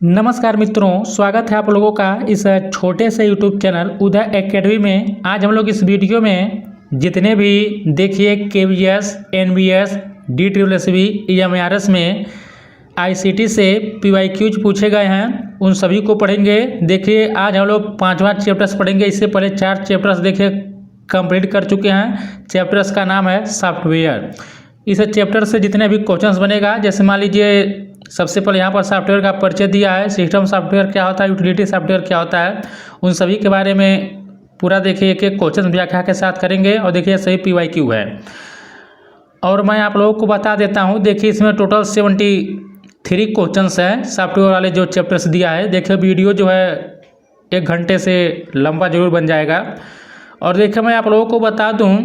नमस्कार मित्रों, स्वागत है आप लोगों का इस छोटे से YouTube चैनल उदय एकेडमी में। आज हम लोग इस वीडियो में जितने भी देखिए KVS, NBS, DSSB, EMRS में ICT से PYQs पूछे गए हैं, उन सभी को पढ़ेंगे। देखिए आज हम लोग 5वां चैप्टर्स पढ़ेंगे। इससे पहले 4 चैप्टर्स देखिए कंप्लीट कर चुके हैं। चैप्टर्स का नाम है सॉफ्टवेयर। इस चैप्टर से जितने भी क्वेश्चंस बनेगा, जैसे मान लीजिए सबसे पहले यहाँ पर सॉफ्टवेयर का परिचय दिया है, सिस्टम सॉफ्टवेयर क्या होता है, यूटिलिटी सॉफ्टवेयर क्या होता है, उन सभी के बारे में पूरा देखिए एक एक क्वेश्चन व्याख्या के साथ करेंगे। और देखिए सही PYQ है। और मैं आप लोगों को बता देता हूँ, देखिए इसमें टोटल 73 क्वेश्चंस हैं सॉफ्टवेयर वाले जो चैप्टर्स दिया है। देखिए वीडियो जो है 1 घंटे से लंबा जरूर बन जाएगा। और देखिए मैं आप लोगों को बता दूँ,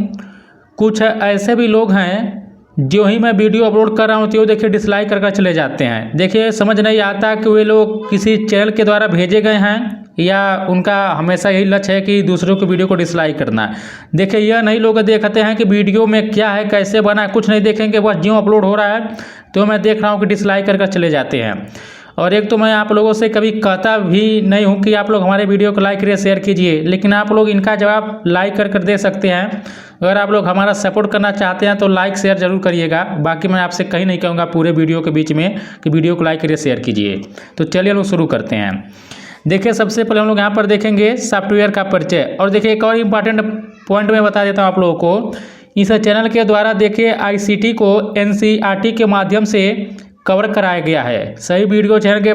कुछ ऐसे भी लोग हैं जो ही मैं वीडियो अपलोड कर रहा हूँ तो देखिए डिसलाइक कर चले जाते हैं। देखिए समझ नहीं आता कि वे लोग किसी चैनल के द्वारा भेजे गए हैं या उनका हमेशा यही लक्ष्य है कि दूसरों के वीडियो को डिसलाइक करना। देखिए यह नहीं लोग देखते हैं कि वीडियो में क्या है, कैसे बना है, कुछ नहीं देखेंगे, बस ज्यों अपलोड हो रहा है तो मैं देख रहा हूँ कि डिसलाइक कर चले जाते हैं। और एक तो मैं आप लोगों से कभी कहता भी नहीं हूँ कि आप लोग हमारे वीडियो को लाइक करिए, शेयर कीजिए, लेकिन आप लोग इनका जवाब लाइक कर दे सकते हैं। अगर आप लोग हमारा सपोर्ट करना चाहते हैं तो लाइक शेयर जरूर करिएगा। बाकी मैं आपसे कहीं नहीं कहूँगा पूरे वीडियो के बीच में कि वीडियो को लाइक करिए, शेयर कीजिए। तो चलिए लोग शुरू करते हैं। देखिए सबसे पहले हम लोग यहाँ पर देखेंगे सॉफ्टवेयर का परिचय। और देखिए एक और इम्पॉर्टेंट पॉइंट मैं बता देता हूँ आप लोगों को। इस चैनल के द्वारा देखिए ICT को NCERT के माध्यम से कवर कराया गया है। सही वीडियो चैनल के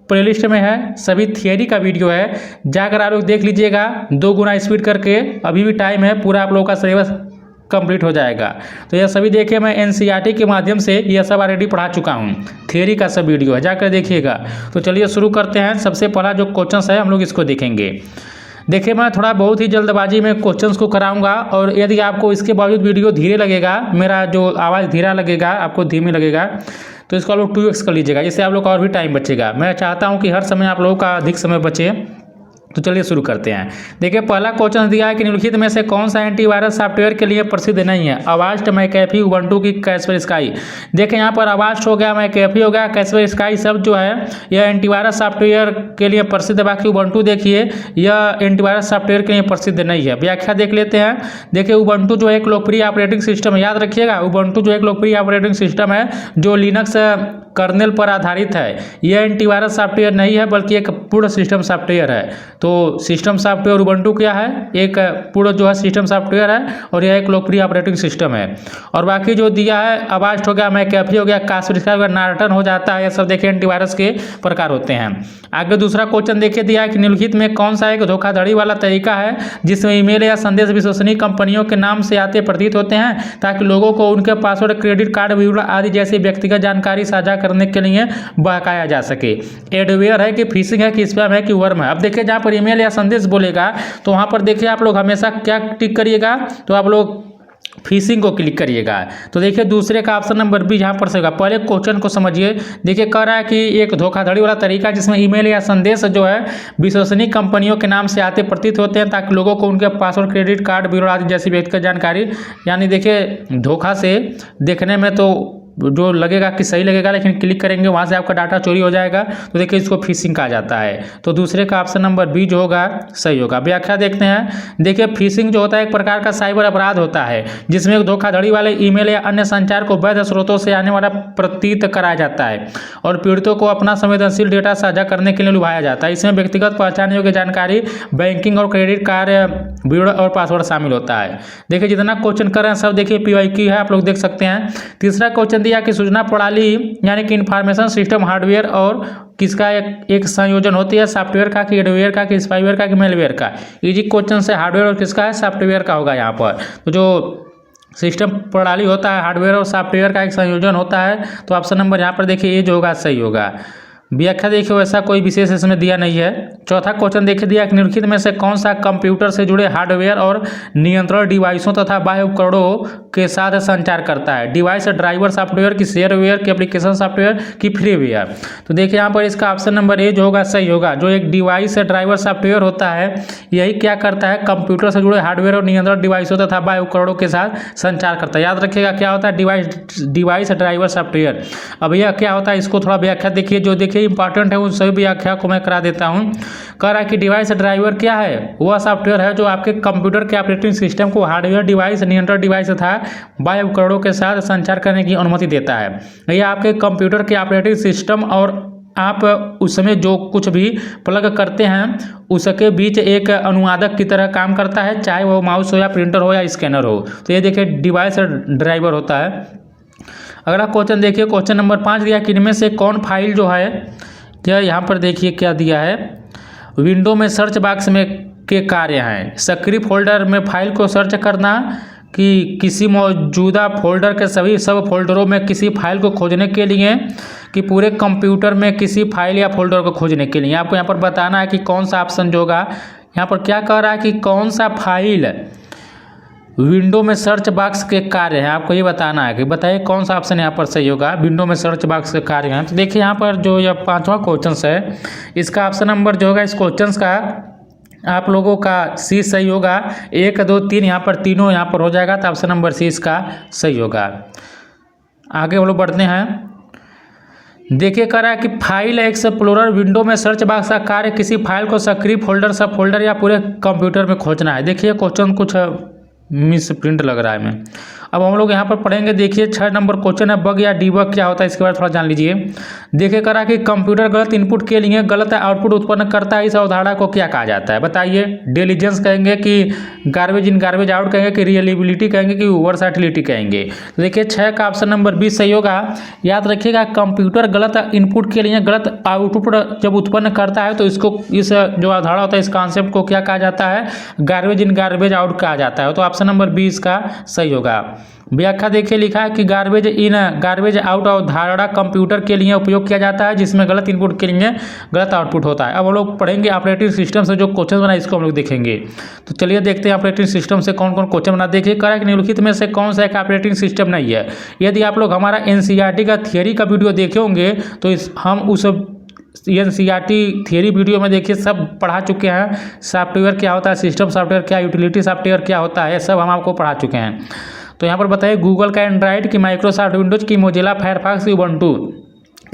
प्लेलिस्ट में है, सभी थियरी का वीडियो है, जाकर आप लोग देख लीजिएगा 2 गुना स्पीड करके। अभी भी टाइम है, पूरा आप लोगों का सिलेबस कंप्लीट हो जाएगा। तो यह सभी देखिए मैं NCERT के माध्यम से यह सब ऑलरेडी पढ़ा चुका हूँ। थियरी का सब वीडियो है, जाकर देखिएगा। तो चलिए शुरू करते हैं। सबसे पहला जो क्वेश्चन है हम लोग इसको देखेंगे। देखिए मैं थोड़ा बहुत ही जल्दबाजी में क्वेश्चंस को कराऊंगा, और यदि आपको इसके बावजूद वीडियो धीरे लगेगा, मेरा जो आवाज़ धीरा लगेगा, आपको धीमी लगेगा, तो इसको आप लोग 2x कर लीजिएगा, जिससे आप लोग का और भी टाइम बचेगा। मैं चाहता हूं कि हर समय आप लोगों का अधिक समय बचे। तो चलिए शुरू करते हैं। देखिए पहला क्वेश्चन दिया है कि निम्नलिखित में से कौन सा एंटीवायरस सॉफ्टवेयर के लिए प्रसिद्ध नहीं है। अवास्ट, मैकेफी, उबंटू की कैसपर स्काई। देखिए यहाँ पर अवास्ट हो गया, मैकेफी हो गया, कैसपर स्काई सब जो है यह एंटीवायरस सॉफ्टवेयर के लिए प्रसिद्ध है। बाकी उबंटू देखिए यह एंटीवायरस सॉफ्टवेयर के लिए प्रसिद्ध नहीं है। व्याख्या देख लेते हैं। देखिए उबंटू जो एक लोकप्रिय ऑपरेटिंग सिस्टम है, याद रखिएगा उबंटू जो एक लोकप्रिय ऑपरेटिंग सिस्टम है जो लिनक्स कर्नेल पर आधारित है। यह एंटीवायरस सॉफ्टवेयर नहीं है बल्कि एक पूर्ण सिस्टम सॉफ्टवेयर है। तो सिस्टम सॉफ्टवेयर उबंटू क्या है, एक पूर्ण जो है सिस्टम सॉफ्टवेयर है, और यह एक लोकप्रिय ऑपरेटिंग सिस्टम है। और बाकी जो दिया है अवास्ट हो गया, मैकेफी हो गया, कास्पर स्काई हो गया, नॉर्टन हो जाता है, ये सब देखिए एंटीवायरस के प्रकार होते हैं। आगे दूसरा क्वेश्चन देखिए दिया है कि निम्नलिखित में कौन सा एक धोखाधड़ी वाला तरीका है जिसमें ईमेल या संदेश विश्वसनीय कंपनियों के नाम से आते प्रतीत होते हैं ताकि लोगों को उनके पासवर्ड, क्रेडिट कार्ड विवरण आदि जैसी व्यक्तिगत जानकारी साझा करने के लिए बहकाया जा सके। एडवेयर है कि फिशिंग है कि स्पैम है कि वर्म है। अब देखिए जहाँ पर ईमेल या संदेश बोलेगा तो वहाँ पर देखिए आप लोग हमेशा क्या टिक करिएगा, तो आप लोग फिशिंग को क्लिक करिएगा। तो देखिए दूसरे का ऑप्शन नंबर बी यहाँ पर से होगा। पहले क्वेश्चन को समझिए। देखिए कह रहा है कि एक धोखाधड़ी वाला तरीका जिसमें ईमेल या संदेश जो है विश्वसनीय कंपनियों के नाम से आते प्रतीत होते हैं ताकि लोगों को उनके पासवर्ड, क्रेडिट कार्ड विवरण आदि जैसी व्यक्तिगत जानकारी, यानी देखिए धोखा से देखने में तो जो लगेगा कि सही लगेगा, लेकिन क्लिक करेंगे वहाँ से आपका डाटा चोरी हो जाएगा। तो देखिए इसको फिशिंग कहा जाता है। तो दूसरे का ऑप्शन नंबर बी जो होगा सही होगा। व्याख्या देखते हैं। देखिए फिशिंग जो होता है एक प्रकार का साइबर अपराध होता है जिसमें धोखाधड़ी वाले ईमेल या अन्य संचार को वैध स्रोतों से आने वाला प्रतीत कराया जाता है और पीड़ितों को अपना संवेदनशील डेटा साझा करने के लिए लुभाया जाता है। इसमें व्यक्तिगत पहचान योग्य जानकारी, बैंकिंग और क्रेडिट कार्ड विवरण और पासवर्ड शामिल होता है। देखिए जितना क्वेश्चन कर रहे हैं सब देखिए PYQ है, आप लोग देख सकते हैं। तीसरा क्वेश्चन दिया कि सूचना प्रणाली यानी कि इंफॉर्मेशन सिस्टम हार्डवेयर और किसका एक संयोजन होती है, सॉफ्टवेयर का कि एडवेयर का कि स्पाईवेयर का कि मेलवेयर का। इजी क्वेश्चन से हार्डवेयर और किसका है, सॉफ्टवेयर का होगा यहाँ पर। तो जो सिस्टम प्रणाली होता है हार्डवेयर और सॉफ्टवेयर का एक संयोजन होता है। तो ऑप्शन नंबर यहाँ पर देखिए ये जो होगा सही होगा। व्याख्या देखिए वैसा कोई विशेष इसमें दिया नहीं है। चौथा क्वेश्चन देखिए दिया कि निम्नलिखित में से कौन सा कंप्यूटर से जुड़े हार्डवेयर और नियंत्रण डिवाइसों तथा बाह्य उपकरणों के साथ संचार करता है। डिवाइस ड्राइवर सॉफ्टवेयर की शेयरवेयर की एप्लीकेशन सॉफ्टवेयर की फ्रीवेयर। तो देखिए यहाँ पर इसका ऑप्शन नंबर ए जो होगा सही होगा। जो एक डिवाइस ड्राइवर सॉफ्टवेयर होता है यही क्या करता है, कंप्यूटर से जुड़े हार्डवेयर और नियंत्रण डिवाइसों तथा बाह्य उपकरणों के साथ संचार करता है। याद रखिएगा क्या होता है डिवाइस ड्राइवर सॉफ्टवेयर। अब यह क्या होता है इसको थोड़ा व्याख्या देखिए। जो देखिए देखिए इंपॉर्टेंट है, उन सभी व्याख्या को मैं करा देता हूँ। कह रहा है कि डिवाइस ड्राइवर क्या है? वह सॉफ्टवेयर है जो आपके कंप्यूटर के ऑपरेटिंग सिस्टम को हार्डवेयर डिवाइस, नियंत्रण डिवाइस तथा बाह्य उपकरणों के साथ संचार करने की अनुमति देता है। यह आपके कंप्यूटर के ऑपरेटिंग सिस्टम और आप उस समय जो कुछ भी प्लग करते हैं उसके बीच एक अनुवादक की तरह काम करता है, चाहे वो माउस हो या प्रिंटर हो या स्कैनर हो। तो ये देखिए डिवाइस ड्राइवर होता है। अगला क्वेश्चन देखिए, क्वेश्चन नंबर 5 दिया कि इनमें से कौन फाइल जो है, क्या यहाँ पर देखिए क्या दिया है, विंडो में सर्च बॉक्स में के कार्य हैं। सक्रिय फोल्डर में फाइल को सर्च करना, कि किसी मौजूदा फोल्डर के सभी सब फोल्डरों में किसी फाइल को खोजने के लिए, कि पूरे कंप्यूटर में किसी फाइल या फोल्डर को खोजने के लिए। आपको यहाँ पर बताना है कि कौन सा ऑप्शन जो होगा। यहाँ पर क्या कह रहा है कि कौन सा फाइल विंडो में सर्च बॉक्स के कार्य है, आपको ये बताना है कि बताइए कौन सा ऑप्शन यहाँ पर सही होगा। विंडो में सर्च बॉक्स के कार्य हैं, तो देखिए यहाँ पर जो यह 5वां क्वेश्चन है, इसका ऑप्शन नंबर जो होगा इस क्वेश्चन का आप लोगों का सी सही होगा। 1 2 3 यहाँ पर तीनों यहाँ पर हो जाएगा, तो ऑप्शन नंबर सी इसका सही होगा। आगे हम लोग बढ़ते हैं। देखिए कह रहा है कि फाइल एक्सप्लोरर विंडो में सर्च बॉक्स का कार्य किसी फाइल को सक्रिय फोल्डर, सब फोल्डर या पूरे कंप्यूटर में खोजना है। देखिए क्वेश्चन कुछ मिस प्रिंट लग रहा है मैं। अब हम लोग यहाँ पर पढ़ेंगे। देखिए 6 नंबर क्वेश्चन है, बग या डीबग क्या होता है, इसके बारे में थोड़ा जान लीजिए। देखिए करा कि कंप्यूटर गलत इनपुट के लिए गलत आउटपुट उत्पन्न करता है, इस अवधारणा को क्या कहा जाता है, बताइए। डिलीजेंस कहेंगे कि गार्बेज इन गार्बेज आउट कहेंगे कि रियलिबिलिटी कहेंगे कि वर्सैटिलिटी कहेंगे। तो देखिए 6 का ऑप्शन नंबर 20 सही होगा। याद रखिएगा कंप्यूटर गलत इनपुट के लिए गलत आउटपुट जब उत्पन्न करता है तो इसको, इस जो अवधारणा होता है, इस कॉन्सेप्ट को क्या कहा जाता है, गार्बेज इन गार्बेज आउट कहा जाता है। तो ऑप्शन नंबर 20 का सही होगा। व्याख्या देखिए लिखा है कि गार्बेज इन गार्बेज आउट अवधारणा कंप्यूटर के लिए उपयोग किया जाता है जिसमें गलत इनपुट के लिए गलत आउटपुट होता है। अब हम लोग पढ़ेंगे ऑपरेटिंग सिस्टम से जो क्वेश्चन बना इसको हम लोग देखेंगे। तो चलिए देखते हैं ऑपरेटिंग सिस्टम से कौन कौन क्वेश्चन बना। देखिए करेक्ट निम्नलिखित में से कौन सा एक ऑपरेटिंग सिस्टम नहीं है। यदि आप लोग हमारा एनसीईआरटी का थियरी का वीडियो देखे होंगे तो हम उस एनसीईआरटी थियरी वीडियो में देखिए सब पढ़ा चुके हैं। सॉफ्टवेयर क्या होता है, सिस्टम सॉफ्टवेयर क्या, यूटिलिटी सॉफ्टवेयर क्या होता है, सब हम आपको पढ़ा चुके हैं। तो यहाँ पर बताइए गूगल का एंड्रॉइड की, माइक्रोसॉफ्ट विंडोज की, मोजिला फायरफॉक्स की, उबंटू।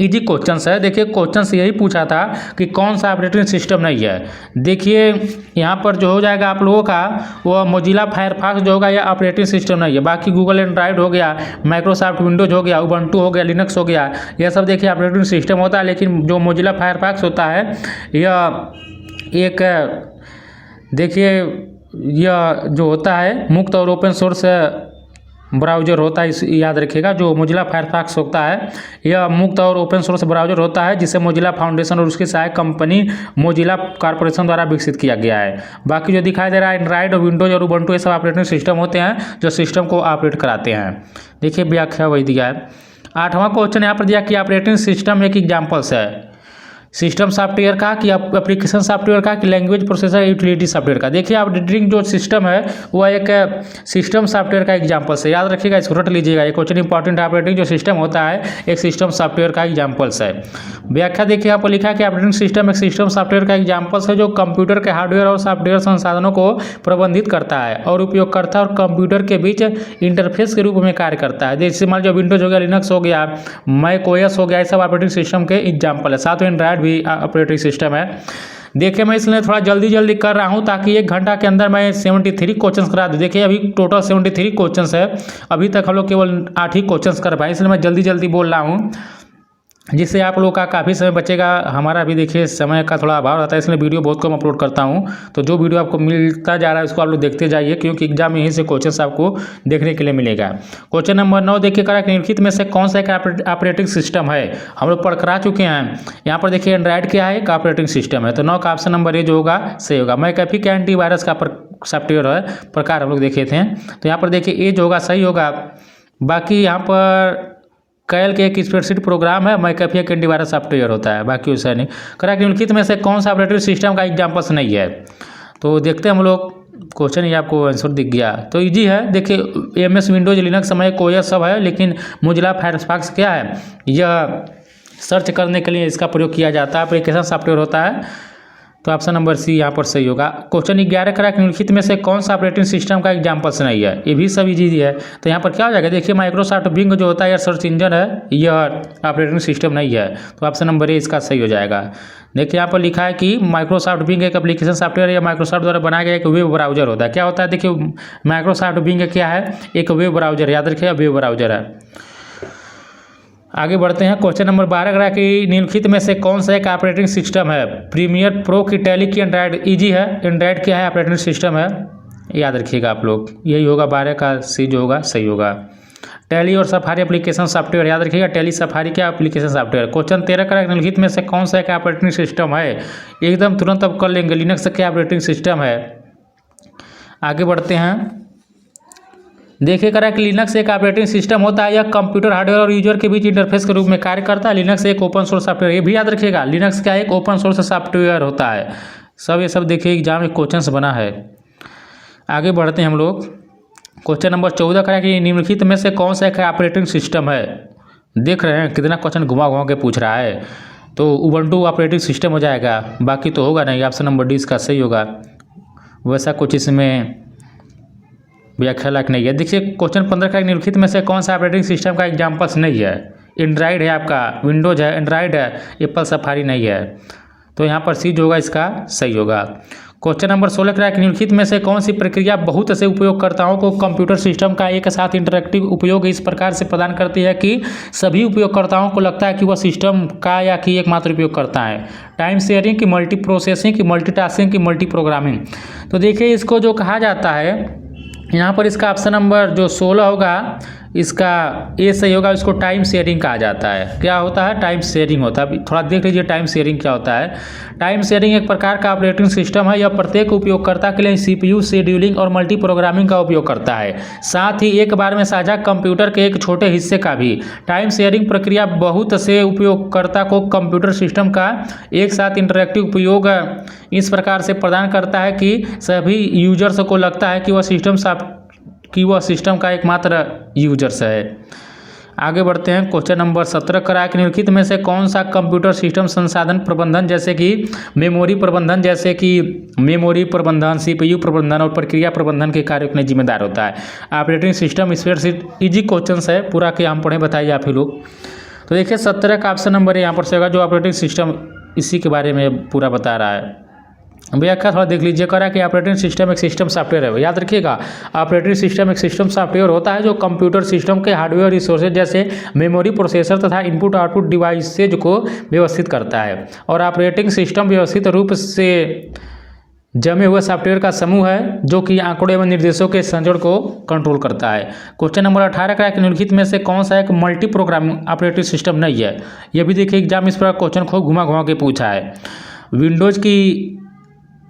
इजी क्वेश्चन है। देखिए क्वेश्चन से यही पूछा था कि कौन सा ऑपरेटिंग सिस्टम नहीं है। देखिए यहाँ पर जो हो जाएगा आप लोगों का वो मोजिला फायरफॉक्स जो होगा यह ऑपरेटिंग सिस्टम नहीं है। बाकी गूगल एंड्रॉइड हो गया, माइक्रोसॉफ्ट विंडोज हो गया, उबंटू हो गया, लिनक्स हो गया, यह सब देखिए ऑपरेटिंग सिस्टम होता है। लेकिन जो मोजिला फायरफॉक्स होता है यह एक, देखिए यह जो होता है मुक्त और ओपन सोर्स ब्राउज़र होता है, इस याद रखिएगा। जो मोजिला फायरफॉक्स होता है यह मुक्त और ओपन सोर्स ब्राउज़र होता है जिसे मोजिला फाउंडेशन और उसकी सहायक कंपनी मोजिला कॉर्पोरेशन द्वारा विकसित किया गया है। बाकी जो दिखाई दे रहा है एंड्रॉइड और विंडोज और उबंटू ये सब ऑपरेटिंग सिस्टम होते हैं जो सिस्टम को ऑपरेट कराते हैं। देखिए व्याख्या वही दिया है। 8वां क्वेश्चन यहाँ पर दिया कि ऑपरेटिंग सिस्टम एक एग्जाम्पल्स है सिस्टम सॉफ्टवेयर का, कि एप्लीकेशन सॉफ्टवेयर का, कि लैंग्वेज प्रोसेसर, यूटिलिटी सॉफ्टवेयर का। देखिए ऑपरेटिंग जो सिस्टम है वह एक सिस्टम सॉफ्टवेयर का एग्जाम्पल है। याद रखिएगा, इसको रट लीजिएगा, ये क्वेश्चन इंपॉर्टेंट है। ऑपरेटिंग जो सिस्टम होता है एक सिस्टम सॉफ्टवेयर का एग्जाम्पल्स है। व्याख्या देखिए यहाँ पर लिखा है कि ऑपरेटिंग सिस्टम एक सिस्टम सॉफ्टवेयर का एग्जाम्पल्स है जो कंप्यूटर के हार्डवेयर और सॉफ्टवेयर संसाधनों को प्रबंधित करता है और उपयोगकर्ता और कंप्यूटर के बीच इंटरफेस के रूप में कार्य करता है। जैसे मान लीजिए विंडोज हो गया, लिनक्स हो गया, मैक ओएस हो गया, ये सब ऑपरेटिंग सिस्टम के एग्जाम्पल है। साथ में एंड्रॉइड भी ऑपरेटिंग सिस्टम है। देखिए मैं इसलिए थोड़ा जल्दी जल्दी कर रहा हूं ताकि 1 घंटा के अंदर मैं 73 क्वेश्चंस करा दूं। देखिए अभी टोटल 73 क्वेश्चंस है, अभी तक हम लोग केवल 8 ही क्वेश्चंस कर पाए, इसलिए मैं जल्दी जल्दी बोल रहा हूं जिससे आप लोगों का काफ़ी समय बचेगा। हमारा भी देखिए समय का थोड़ा अभाव रहता है, इसलिए वीडियो बहुत कम अपलोड करता हूं। तो जो वीडियो आपको मिलता जा रहा है उसको आप लोग देखते जाइए, क्योंकि एग्जाम में यहीं से क्वेश्चंस आपको देखने के लिए मिलेगा। क्वेश्चन नंबर 9 देखिए करेक्ट निम्नलिखित में से कौन सा एक ऑपरेटिंग सिस्टम है। हम लोग पढ़ करा चुके हैं। यहाँ पर देखिए एंड्रॉइड क्या है, एक ऑपरेटिंग सिस्टम है। तो 9 का ऑप्शन नंबर ए जो होगा सही होगा। मैकेफी का एंटीवायरस का सॉफ्टवेयर है, प्रकार हम लोग देखे थे। तो यहाँ पर देखिए ए जो होगा सही होगा। बाकी यहाँ पर कैल के एक स्प्रेडशीट प्रोग्राम है, मैकेफी एक एंटीवायरस सॉफ्टवेयर होता है, बाकी उससे नहीं। करेक्ट निम्नलिखित में से कौन सा ऑपरेटिंग सिस्टम का एग्जाम्पल्स नहीं है। तो देखते हैं हम लोग, क्वेश्चन ही आपको आंसर दिख गया तो इजी है। देखिए MS Windows, Linux, Mac OS सब है, लेकिन मोजिला फायरफॉक्स क्या है, यह सर्च करने के लिए इसका प्रयोग किया जाता है, एप्लीकेशन सॉफ्टवेयर होता है। तो ऑप्शन नंबर सी यहाँ पर सही होगा। क्वेश्चन 11 करा निम्नलिखित में से कौन सा ऑपरेटिंग सिस्टम का एग्जाम्पल्स नहीं है, ये भी सब इजी है। तो यहाँ पर क्या हो जाएगा, देखिए माइक्रोसॉफ्ट बिंग जो होता है यह सर्च इंजन है, यह ऑपरेटिंग सिस्टम नहीं है। तो ऑप्शन नंबर ए इसका सही हो जाएगा। देखिए यहाँ पर लिखा है कि माइक्रोसॉफ्ट बिंग एक एप्लीकेशन सॉफ्टवेयर या माइक्रोसॉफ्ट द्वारा बनाया गया एक वेब ब्राउजर होता है। क्या होता है, देखिए माइक्रोसॉफ्ट बिंग क्या है, एक वेब ब्राउजर, याद रखिएगा वेब ब्राउजर है। आगे बढ़ते हैं। क्वेश्चन नंबर 12 करा कि निम्नलिखित में से कौन सा एक ऑपरेटिंग सिस्टम है, प्रीमियर प्रो की, टैली की, एंड्राइड। इजी है, एंड्राइड क्या है ऑपरेटिंग सिस्टम है, याद रखिएगा आप लोग, यही होगा 12 का सी जो होगा सही होगा। टैली और सफारी एप्लीकेशन सॉफ्टवेयर, याद रखिएगा टैली सफारी क्या एप्लीकेशन सॉफ्टवेयर। क्वेश्चन 13 करा निम्नलिखित में से कौन सा एक ऑपरेटिंग सिस्टम है, एकदम तुरंत अब कर लेंगे, लिनक्स क्या ऑपरेटिंग सिस्टम है। आगे बढ़ते हैं। देखिए करा कि लिनक्स एक ऑपरेटिंग सिस्टम होता है, यह कंप्यूटर हार्डवेयर और यूजर के बीच इंटरफेस के रूप में कार्य करता है। लिनक्स एक ओपन सोर्स सॉफ्टवेयर, ये भी याद रखिएगा, लिनक्स क्या एक ओपन सोर्स सॉफ्टवेयर होता है। सब ये सब देखिए एग्जाम में क्वेश्चंस बना है। आगे बढ़ते हैं हम लोग। क्वेश्चन नंबर 14 करा कि निम्नलिखित में से कौन सा एक ऑपरेटिंग सिस्टम है। देख रहे हैं कितना क्वेश्चन घुमा घुमा के पूछ रहा है। तो उबंटू ऑपरेटिंग सिस्टम हो जाएगा, बाकी तो होगा नहीं। ऑप्शन नंबर डी इसका सही होगा, वैसा कुछ इसमें व्याख्या लायक नहीं है। देखिए क्वेश्चन 15 का निम्नलिखित में से कौन सा ऑपरेटिंग सिस्टम का एग्जाम्पल्स नहीं है। एंड्राइड है आपका, विंडोज है, एंड्राइड है, एप्पल सफारी नहीं है। तो यहाँ पर सी जो होगा इसका सही होगा। क्वेश्चन नंबर 16 का निम्नलिखित में से कौन सी प्रक्रिया बहुत से उपयोगकर्ताओं को कंप्यूटर सिस्टम का एक साथ इंटरैक्टिव उपयोग इस प्रकार से प्रदान करती है कि सभी उपयोगकर्ताओं को लगता है कि वह सिस्टम का या कि एकमात्र उपयोग करता है। टाइम शेयरिंग की, मल्टी प्रोसेसिंग की, मल्टीटास्किंग की, मल्टी प्रोग्रामिंग। तो देखिए इसको जो कहा जाता है यहाँ पर इसका ऑप्शन नंबर जो 16 होगा इसका ए सही होगा। इसको टाइम शेयरिंग कहा जाता है। क्या होता है, टाइम शेयरिंग होता है। थोड़ा देख लीजिए टाइम शेयरिंग क्या होता है। टाइम शेयरिंग एक प्रकार का ऑपरेटिंग सिस्टम है, यह प्रत्येक उपयोगकर्ता के लिए सीपीयू शेड्यूलिंग और मल्टी प्रोग्रामिंग का उपयोग करता है, साथ ही एक बार में साझा कंप्यूटर के एक छोटे हिस्से का भी। टाइम शेयरिंग प्रक्रिया बहुत से उपयोगकर्ता को कंप्यूटर सिस्टम का एक साथ इंटरैक्टिव उपयोग इस प्रकार से प्रदान करता है कि सभी यूजर्स को लगता है कि वह सिस्टम का एकमात्र यूजर्स है। आगे बढ़ते हैं। क्वेश्चन नंबर 17 करा कि निम्नलिखित में से कौन सा कंप्यूटर सिस्टम संसाधन प्रबंधन जैसे कि मेमोरी प्रबंधन, सीपीयू प्रबंधन और प्रक्रिया प्रबंधन के कार्यों के लिए जिम्मेदार होता है। Operating system spreadsheet, easy question है, पूरा के हम पढ़े बताइए आप ही लोग। तो देखिए 17 का ऑप्शन नंबर यहाँ पर से होगा, जो ऑपरेटिंग सिस्टम इसी के बारे में पूरा बता रहा है। व्याख्या थोड़ा देख लीजिए। करा कि ऑपरेटिंग सिस्टम एक सिस्टम सॉफ्टवेयर है, याद रखिएगा ऑपरेटिंग सिस्टम एक सिस्टम सॉफ्टवेयर होता है जो कंप्यूटर सिस्टम के हार्डवेयर रिसोर्सेज जैसे मेमोरी, प्रोसेसर तथा इनपुट आउटपुट डिवाइसेज को व्यवस्थित करता है। और ऑपरेटिंग सिस्टम व्यवस्थित रूप से जमे हुए सॉफ्टवेयर का समूह है जो कि आंकड़ों एवं निर्देशों के संजोड़ को कंट्रोल करता है। क्वेश्चन नंबर 18 का निम्नलिखित में से कौन सा एक मल्टी प्रोग्रामिंग ऑपरेटिंग सिस्टम नहीं है। यह भी देखिए एग्जाम इस पर क्वेश्चन खूब घुमा घुमा के पूछा है। विंडोज की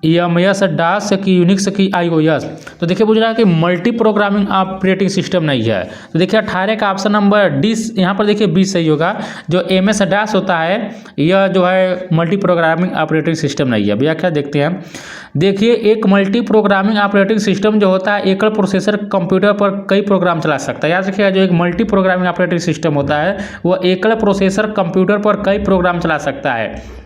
एमएस, डास की, यूनिक्स की, आईओएस। तो देखिए पूछ रहा है कि मल्टी प्रोग्रामिंग ऑपरेटिंग सिस्टम नहीं है। तो देखिए 18 का ऑप्शन नंबर डी यहाँ पर देखिए 20 सही होगा। जो एमएस डास होता है यह जो है मल्टी प्रोग्रामिंग ऑपरेटिंग सिस्टम नहीं है। व्याख्या देखते हैं। देखिए एक मल्टी प्रोग्रामिंग ऑपरेटिंग सिस्टम जो होता है एकल प्रोसेसर कंप्यूटर पर कई प्रोग्राम चला सकता है। याद रखिएगा जो एक मल्टी प्रोग्रामिंग ऑपरेटिंग सिस्टम होता है वह एकल प्रोसेसर कंप्यूटर पर कई प्रोग्राम चला सकता है।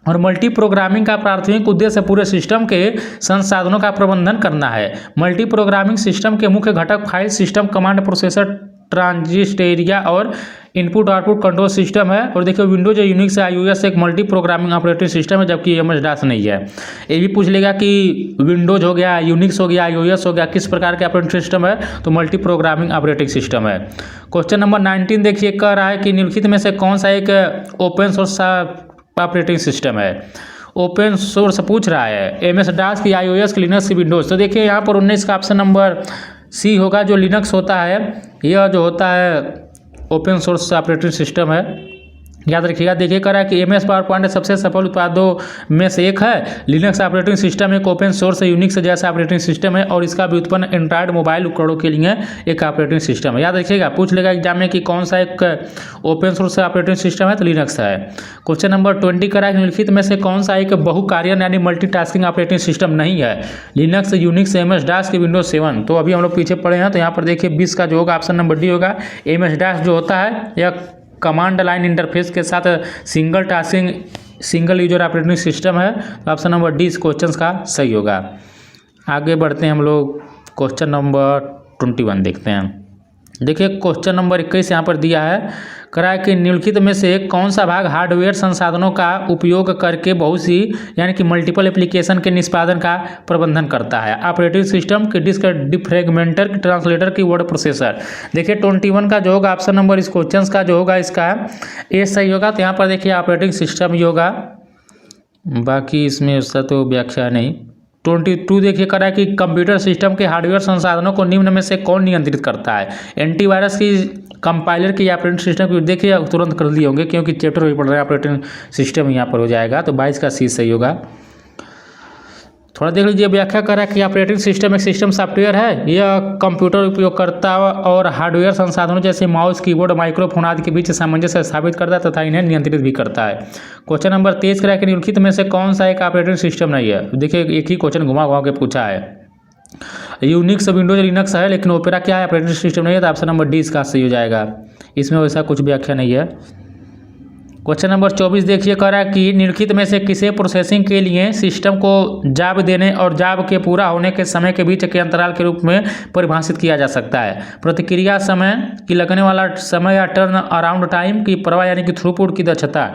और मल्टी प्रोग्रामिंग का प्राथमिक उद्देश्य पूरे सिस्टम के संसाधनों का प्रबंधन करना है। मल्टी प्रोग्रामिंग सिस्टम के मुख्य घटक फाइल सिस्टम, कमांड प्रोसेसर, ट्रांजिस्टेरिया और इनपुट आउटपुट कंट्रोल सिस्टम है। और देखिए विंडोज, यूनिक्स, आईओएस एक मल्टी प्रोग्रामिंग ऑपरेटिंग सिस्टम है, जबकि एमएस डास नहीं है। ये भी पूछ लेगा कि विंडोज हो गया, यूनिक्स हो गया, आईओएस हो गया, किस प्रकार के ऑपरेटिंग सिस्टम है, तो मल्टी प्रोग्रामिंग ऑपरेटिंग सिस्टम है। क्वेश्चन नंबर 19 देखिए कह रहा है कि निम्नलिखित में से कौन सा एक ओपन सोर्स ऑपरेटिंग सिस्टम है। ओपन सोर्स पूछ रहा है, एमएस डास की, आईओएस की, लिनक्स की, विंडोज। तो देखिए यहाँ पर 19 का ऑप्शन नंबर सी होगा। जो लिनक्स होता है यह जो होता है ओपन सोर्स ऑपरेटिंग सिस्टम है। याद रखिएगा। देखिए करा कि एमएस पावर पॉइंट सबसे सफल उत्पादों में से एक है। लिनक्स ऑपरेटिंग सिस्टम एक ओपन सोर्स यूनिक्स जैसा ऑपरेटिंग सिस्टम है और इसका व्युत्पन्न एंड्रॉयड मोबाइल उपकरणों के लिए एक ऑपरेटिंग सिस्टम है। याद रखिएगा, पूछ लेगा एग्जाम में कि कौन सा एक ओपन सोर्स ऑपरेटिंग सिस्टम है, तो लिनक्स है। क्वेश्चन नंबर 20 करा कि निम्नलिखित में से कौन सा एक बहुकार्यन यानी मल्टीटास्किंग ऑपरेटिंग सिस्टम नहीं है। लिनक्स, यूनिक्स, एमएस डास की, विंडोज 7। तो अभी हम लोग पीछे पड़े हैं, तो यहाँ पर देखिए 20 का जो होगा ऑप्शन नंबर डी होगा। एमएस डास जो होता है यह कमांड लाइन इंटरफेस के साथ single tasking single user operating system है, तो ऑप्शन नंबर डी इस क्वेश्चन का सही होगा। आगे बढ़ते हैं हम लोग क्वेश्चन नंबर 21 देखते हैं। देखिए क्वेश्चन नंबर 21 यहाँ पर दिया है, करा है कि निम्नलिखित में से कौन सा भाग हार्डवेयर संसाधनों का उपयोग करके बहुत सी यानी कि मल्टीपल एप्लीकेशन के निष्पादन का प्रबंधन करता है। ऑपरेटिंग सिस्टम की डिस्क डिफ्रेगमेंटर की ट्रांसलेटर की वर्ड प्रोसेसर। देखिए 21 का जो होगा ऑप्शन नंबर इस क्वेश्चन का जो होगा इसका ए सही होगा। तो यहाँ पर देखिए ऑपरेटिंग सिस्टम ही होगा, बाकी इसमें उसका तो व्याख्या नहीं। 22 देखिए करा है कि कंप्यूटर सिस्टम के हार्डवेयर संसाधनों को निम्न में से कौन नियंत्रित करता है। एंटीवायरस की, कंपाइलर की, ऑपरेटिंग सिस्टम की। देखिए तुरंत कर लिए होंगे क्योंकि चैप्टर भी पढ़ रहे हैं, ऑपरेटिंग सिस्टम यहाँ पर हो जाएगा। तो 22 का सी सही होगा। थोड़ा देख लीजिए व्याख्या करा कि ऑपरेटिंग सिस्टम एक सिस्टम सॉफ्टवेयर है, यह कंप्यूटर उपयोगकर्ता और हार्डवेयर संसाधनों जैसे माउस, कीबोर्ड, माइक्रोफोन आदि के बीच सामंजस्य स्थापित करता है तथा इन्हें नियंत्रित भी करता है। क्वेश्चन नंबर 23 करा कि निम्नलिखित में से कौन सा एक ऑपरेटिंग सिस्टम नहीं है। देखिए एक ही क्वेश्चन घुमा घुमा के पूछा है। यूनिक्स, विंडोज, लिनक्स है लेकिन ओपेरा क्या है, ऑपरेटिंग सिस्टम नहीं है। तो ऑप्शन नंबर डी इसका सही हो जाएगा, इसमें वैसा कुछ व्याख्या नहीं है। क्वेश्चन नंबर 24 देखिए कह रहा है कि निम्नलिखित में से किसे प्रोसेसिंग के लिए सिस्टम को जॉब देने और जॉब के पूरा होने के समय के बीच के अंतराल के रूप में परिभाषित किया जा सकता है। प्रतिक्रिया समय की लगने वाला समय या टर्न अराउंड टाइम की परवाह यानी कि थ्रूपुट की दक्षता।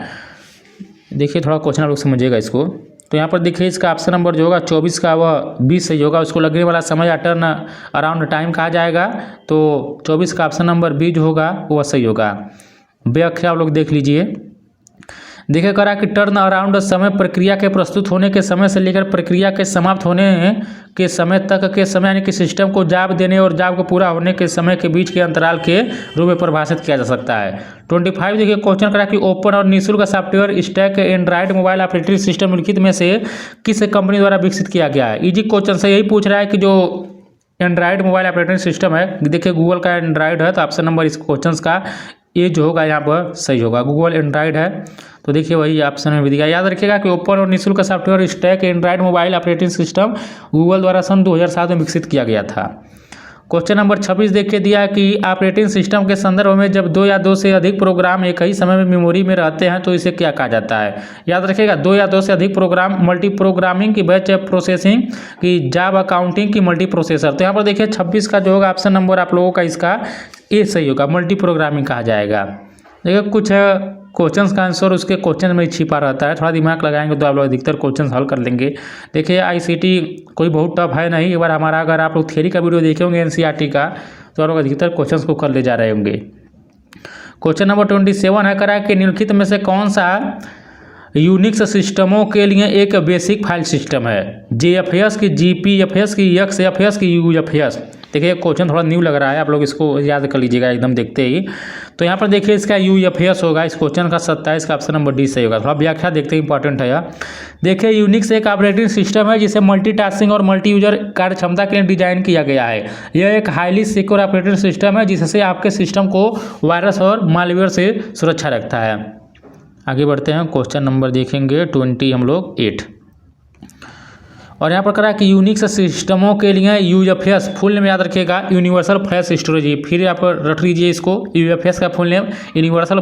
देखिए थोड़ा क्वेश्चन आप लोग समझिएगा इसको। तो यहाँ पर देखिए इसका ऑप्शन नंबर जो होगा 24 का वह 20 सही होगा। उसको लगने वाला समय या टर्न अराउंड टाइम कहा जाएगा। तो 24 का ऑप्शन नंबर बी जो होगा वह सही होगा। व्याख्या आप लोग देख लीजिए। देखिए करा कि टर्न अराउंड समय प्रक्रिया के प्रस्तुत होने के समय से लेकर प्रक्रिया के समाप्त होने के समय तक के समय यानी कि सिस्टम को जॉब देने और जॉब को पूरा होने के समय के बीच के अंतराल के रूप में परिभाषित किया जा सकता है। 25 देखिए क्वेश्चन करा कि ओपन और निःशुल्क software stack Android mobile operating system निम्नलिखित में से किस कंपनी द्वारा विकसित किया गया है। इजी क्वेश्चन से यही पूछ रहा है कि जो एंड्रॉइड मोबाइल ऑपरेटिंग सिस्टम है, देखिए गूगल का एंड्रॉइड है। तो ऑप्शन नंबर इस क्वेश्चन का ये जो होगा यहाँ पर सही होगा, गूगल एंड्रॉइड है। तो देखिए वही ऑप्शन में भी दिया। याद रखिएगा कि ओपन और निःशुल्क software stack Android mobile operating system Google द्वारा सन 2007 में विकसित किया गया था। क्वेश्चन नंबर 26 देखिए दिया कि ऑपरेटिंग सिस्टम के संदर्भ में जब 2 या 2 से अधिक प्रोग्राम एक ही समय में मेमोरी में रहते हैं तो इसे क्या कहा जाता है। याद रखिएगा 2 या 2 से अधिक प्रोग्राम, मल्टी प्रोग्रामिंग की, बैच प्रोसेसिंग की, जॉब अकाउंटिंग की, मल्टी प्रोसेसर। तो यहाँ पर देखिए 26 का जो होगा ऑप्शन नंबर आप लोगों का इसका ए सही होगा, मल्टी प्रोग्रामिंग कहा जाएगा। देखिए कुछ क्वेश्चंस का आंसर उसके क्वेश्चन में छिपा रहता है, थोड़ा दिमाग लगाएंगे तो आप लोग अधिकतर क्वेश्चन हल कर लेंगे। देखिए आईसीटी कोई बहुत टफ है नहीं। एक बार हमारा अगर आप लोग थ्योरी का वीडियो देखे होंगे एनसीईआरटी का, तो आप लोग अधिकतर क्वेश्चंस को कर ले जा रहे होंगे। क्वेश्चन नंबर 27 है करा कि निम्नलिखित में से कौन सा यूनिक्स सिस्टमों के लिए एक बेसिक फाइल सिस्टम है। JFS की, GPFS की, XFS की, UFS। देखिए क्वेश्चन थोड़ा न्यू लग रहा है, आप लोग इसको याद कर लीजिएगा एकदम देखते ही। तो यहाँ पर देखिए इसका UFS होगा। इस क्वेश्चन का 27 का ऑप्शन नंबर डी सही होगा। थोड़ा व्याख्या देखते ही इंपॉर्टेंट है यह। देखिए यूनिक्स एक ऑपरेटिंग सिस्टम है जिसे मल्टीटास्किंग और मल्टी यूजर कार्य क्षमता के लिए डिजाइन किया गया है। यह एक हाईली सिक्योर ऑपरेटिंग सिस्टम है जिससे आपके सिस्टम को वायरस और मालवेयर से सुरक्षा रखता है। आगे बढ़ते हैं, क्वेश्चन नंबर देखेंगे 20 हम लोग 8। और यहाँ पर करा कि यूनिक्स सिस्टमों के लिए UFS फुल नेम याद रखिएगा, यूनिवर्सल फ्लैश स्टोरेज। फिर आप रट लीजिए इसको, UFS का full name universal